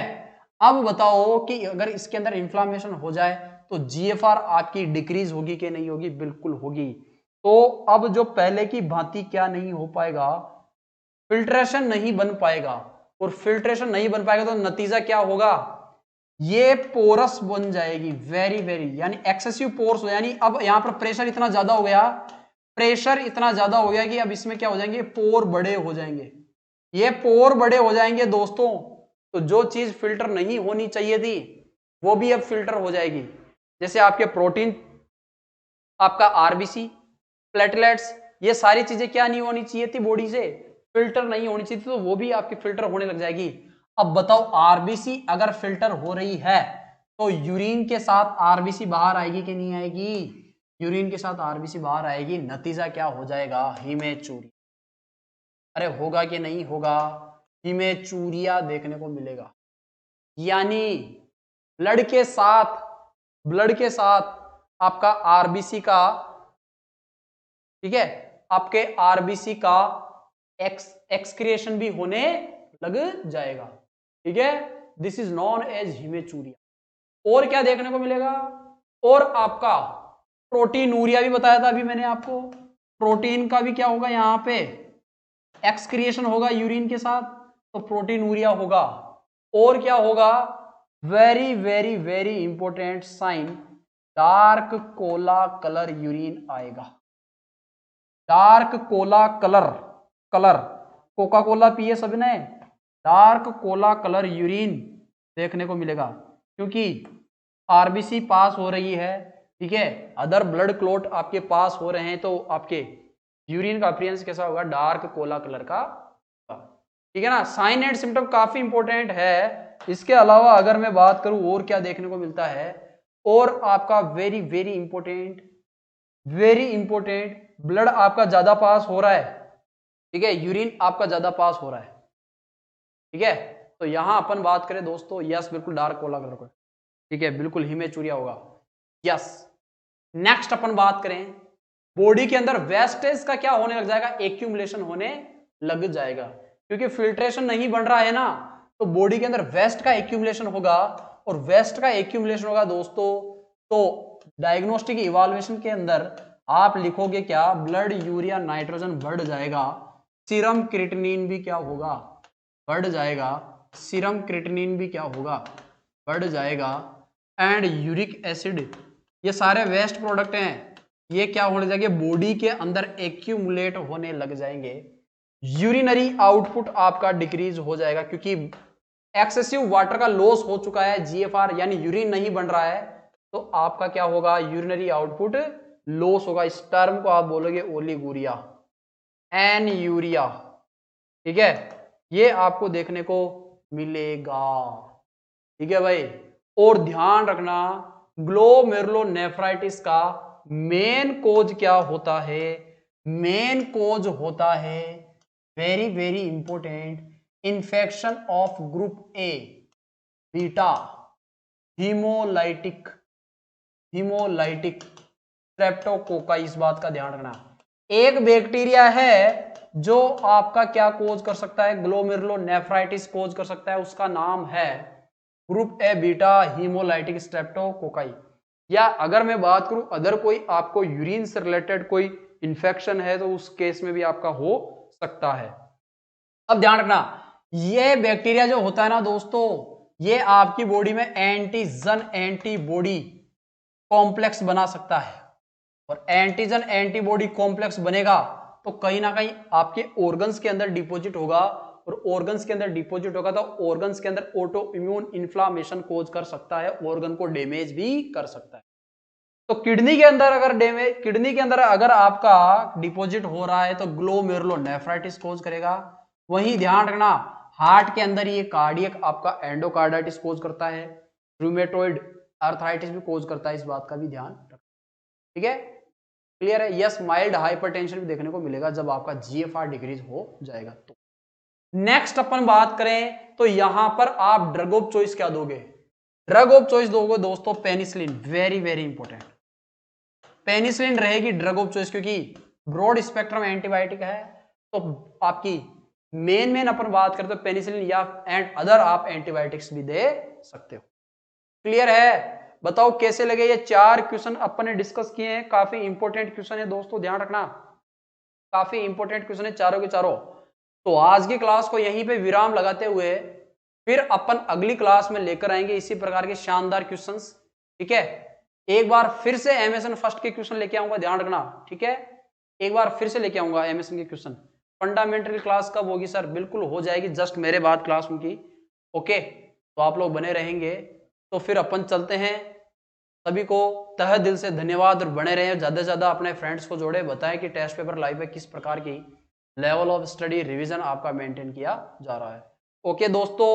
अब बताओ कि अगर इसके अंदर इंफ्लामेशन हो जाए तो जीएफआर आपकी डिक्रीज होगी कि नहीं होगी? बिल्कुल होगी। तो अब जो पहले की भांति क्या नहीं हो पाएगा? फिल्ट्रेशन नहीं बन पाएगा। और फिल्ट्रेशन नहीं बन पाएगा तो नतीजा क्या होगा? ये पोरस बन जाएगी, वेरी वेरी, यानी एक्सेसिव पोर्स, यानी अब यहां पर प्रेशर इतना ज्यादा हो गया, प्रेशर इतना ज्यादा हो गया कि अब इसमें क्या हो जाएंगे? पोर बड़े हो जाएंगे। ये पोर बड़े हो जाएंगे दोस्तों, तो जो चीज फिल्टर नहीं होनी चाहिए थी वो भी अब फिल्टर हो जाएगी। जैसे आपके प्रोटीन, आपका आरबीसी, प्लेटलेट्स, ये सारी चीजें क्या नहीं होनी चाहिए थी? बॉडी से फिल्टर नहीं होनी चाहिए थी, तो वो भी आपकी फिल्टर होने लग जाएगी। अब बताओ, आरबीसी अगर फिल्टर हो रही है तो यूरिन के साथ आरबीसी बाहर आएगी कि नहीं आएगी? यूरिन के साथ आरबीसी बाहर आएगी। नतीजा क्या हो जाएगा? हिमेचूरिया। अरे होगा कि नहीं होगा? हिमेचूरिया देखने को मिलेगा। यानी ब्लड के साथ आपका आरबीसी का, ठीक है, आपके आरबीसी का एक्सक्रिएशन भी होने लग जाएगा। ठीक है, this is known as hematuria. और क्या देखने को मिलेगा? और आपका प्रोटीनूरिया भी बताया था अभी मैंने आपको। प्रोटीन का भी क्या होगा? यहां पे एक्सक्रिएशन होगा यूरिन के साथ, तो प्रोटीनूरिया होगा। और क्या होगा? Very very very important sign, dark cola colour urine आएगा। Dark cola colour Coca Cola पिए सबने, डार्क कोला कलर यूरिन देखने को मिलेगा, क्योंकि आरबीसी पास हो रही है। ठीक है, अदर ब्लड क्लॉट आपके पास हो रहे हैं, तो आपके यूरिन का अपीयरेंस कैसा होगा? डार्क कोला कलर का। ठीक है ना, साइन एंड सिम्टम काफी इंपॉर्टेंट है। इसके अलावा अगर मैं बात करूं और क्या देखने को मिलता है, और आपका वेरी वेरी इंपॉर्टेंट, ब्लड आपका ज्यादा पास हो रहा है। ठीक है, यूरिन आपका ज्यादा पास हो रहा है। ठीक है, तो यहां अपन बात करें दोस्तों, यस बिल्कुल डार्क कोला कलर को, ठीक है, बिल्कुल हिमेचूरिया होगा। यस, नेक्स्ट अपन बात करें, बॉडी के अंदर वेस्टेज का क्या होने लग जाएगा? एक्यूमुलेशन होने लग जाएगा, क्योंकि फिल्ट्रेशन नहीं बन रहा है ना, तो बॉडी के अंदर वेस्ट का एक्यूमुलेशन होगा। और वेस्ट का एक्यूमुलेशन होगा दोस्तों, तो डायग्नोस्टिक इवैल्यूएशन के अंदर आप लिखोगे क्या, ब्लड यूरिया नाइट्रोजन बढ़ जाएगा, सीरम क्रिएटिनिन भी क्या होगा, बढ़ जाएगा, सीरम क्रिएटिनिन भी क्या होगा, बढ़ जाएगा, एंड यूरिक एसिड, ये सारे वेस्ट प्रोडक्ट हैं, ये क्या होने जाएंगे, बॉडी के अंदर एक्यूमुलेट होने लग जाएंगे, यूरिनरी आउटपुट आपका डिक्रीज हो जाएगा, क्योंकि एक्सेसिव वाटर का लॉस हो चुका है, जीएफआर यानी यूरिन नहीं बन रहा है, तो आपका क्या होगा, यूरिनरी आउटपुट लॉस होगा। इस टर्म को आप बोलोगे ओलिगुरिया, एन यूरिया, ठीक है, ये आपको देखने को मिलेगा, ठीक है भाई। और ध्यान रखना, ग्लोमेरुलोनेफ्राइटिस का मेन कोज क्या होता है, मेन कोज होता है, very very important, infection of group A beta haemolytic, haemolytic streptococci, इस बात का ध्यान रखना। एक बैक्टीरिया है जो आपका क्या कोज कर सकता है, ग्लोमेरुलोनेफ्राइटिस कोज कर सकता है, उसका नाम है group A beta haemolytic streptococci. या अगर मैं बात करूं अदर कोई आपको यूरिन से रिलेटेड कोई इंफेक्शन है तो उस केस में भी आपका हो सकता है। अब ध्यान रखना, ये बैक्टीरिया जो होता है ना दोस्तों, ये आपकी बॉडी में एंटीजन एंटीबॉडी कॉम्प्लेक्स बना सकता है, और एंटीजन एंटीबॉडी कॉम्प्लेक्स बनेगा तो कहीं ना कहीं आपके ऑर्गन्स के अंदर डिपॉजिट होगा, और ऑर्गन्स के अंदर डिपॉजिट होगा तो ऑर्गन्स के अंदर ऑटो इम्यून इन्फ्लामेशन कोज कर सकता है, ऑर्गन को डैमेज भी कर सकता है। तो किडनी के अंदर अगर डैमेज, किडनी के अंदर अगर आपका डिपॉजिट हो रहा है तो ग्लोमेरुलोनेफ्राइटिस कोज करेगा। वहीं ध्यान रखना, हार्ट के अंदर ये कार्डियक आपका एंडोकार्डाइटिस कोज करता है, रूमेटोइड आर्थराइटिस भी कोज करता है, इस बात का भी ध्यान रखना, ठीक है, क्लियर है। यस, माइल्ड हाइपरटेंशन भी देखने को मिलेगा जब आपका जीएफआर डिक्रीज हो जाएगा। तो नेक्स्ट अपन बात करें तो यहां पर आप ड्रग ऑफ चॉइस क्या दोगे, ड्रग ऑफ चॉइस दोगे दोस्तों penicillin, very very important, penicillin रहेगी ड्रग ऑफ चॉइस, क्योंकि ब्रॉड स्पेक्ट्रम एंटीबायोटिक है। तो आपकी मेन अपन बात करते हो पेनिसिलिन या एंड अदर आप एंटीबायोटिक्स भी दे सकते हो। क्लियर है, बताओ कैसे लगे ये 4 क्वेश्चन अपन ने डिस्कस किए हैं, काफी इंपॉर्टेंट क्वेश्चन है दोस्तों, ध्यान रखना, काफी इंपॉर्टेंट क्वेश्चन है चारों के चारों। तो आज की क्लास को यहीं पे विराम लगाते हुए फिर अपन अगली क्लास में लेकर आएंगे इसी प्रकार के शानदार क्वेश्चंस, ठीक है। एक बार फिर से एमएसएन फर्स्ट के क्वेश्चन लेके आऊंगा, ध्यान रखना, ठीक है, एक बार फिर से लेके आऊंगा एमएसएन के क्वेश्चन। फंडामेंटल क्लास कब होगी सर, बिल्कुल हो जाएगी, जस्ट मेरे बाद क्लास उनकी, ओके, तो आप लोग बने रहेंगे। तो फिर अपन चलते हैं, सभी को तहे दिल से धन्यवाद, और बने रहे, ज्यादा से ज्यादा अपने फ्रेंड्स को जोड़े, बताएं कि टेस्ट पेपर लाइव में किस प्रकार की लेवल ऑफ स्टडी रिवीजन आपका मेंटेन किया जा रहा है। ओके दोस्तों।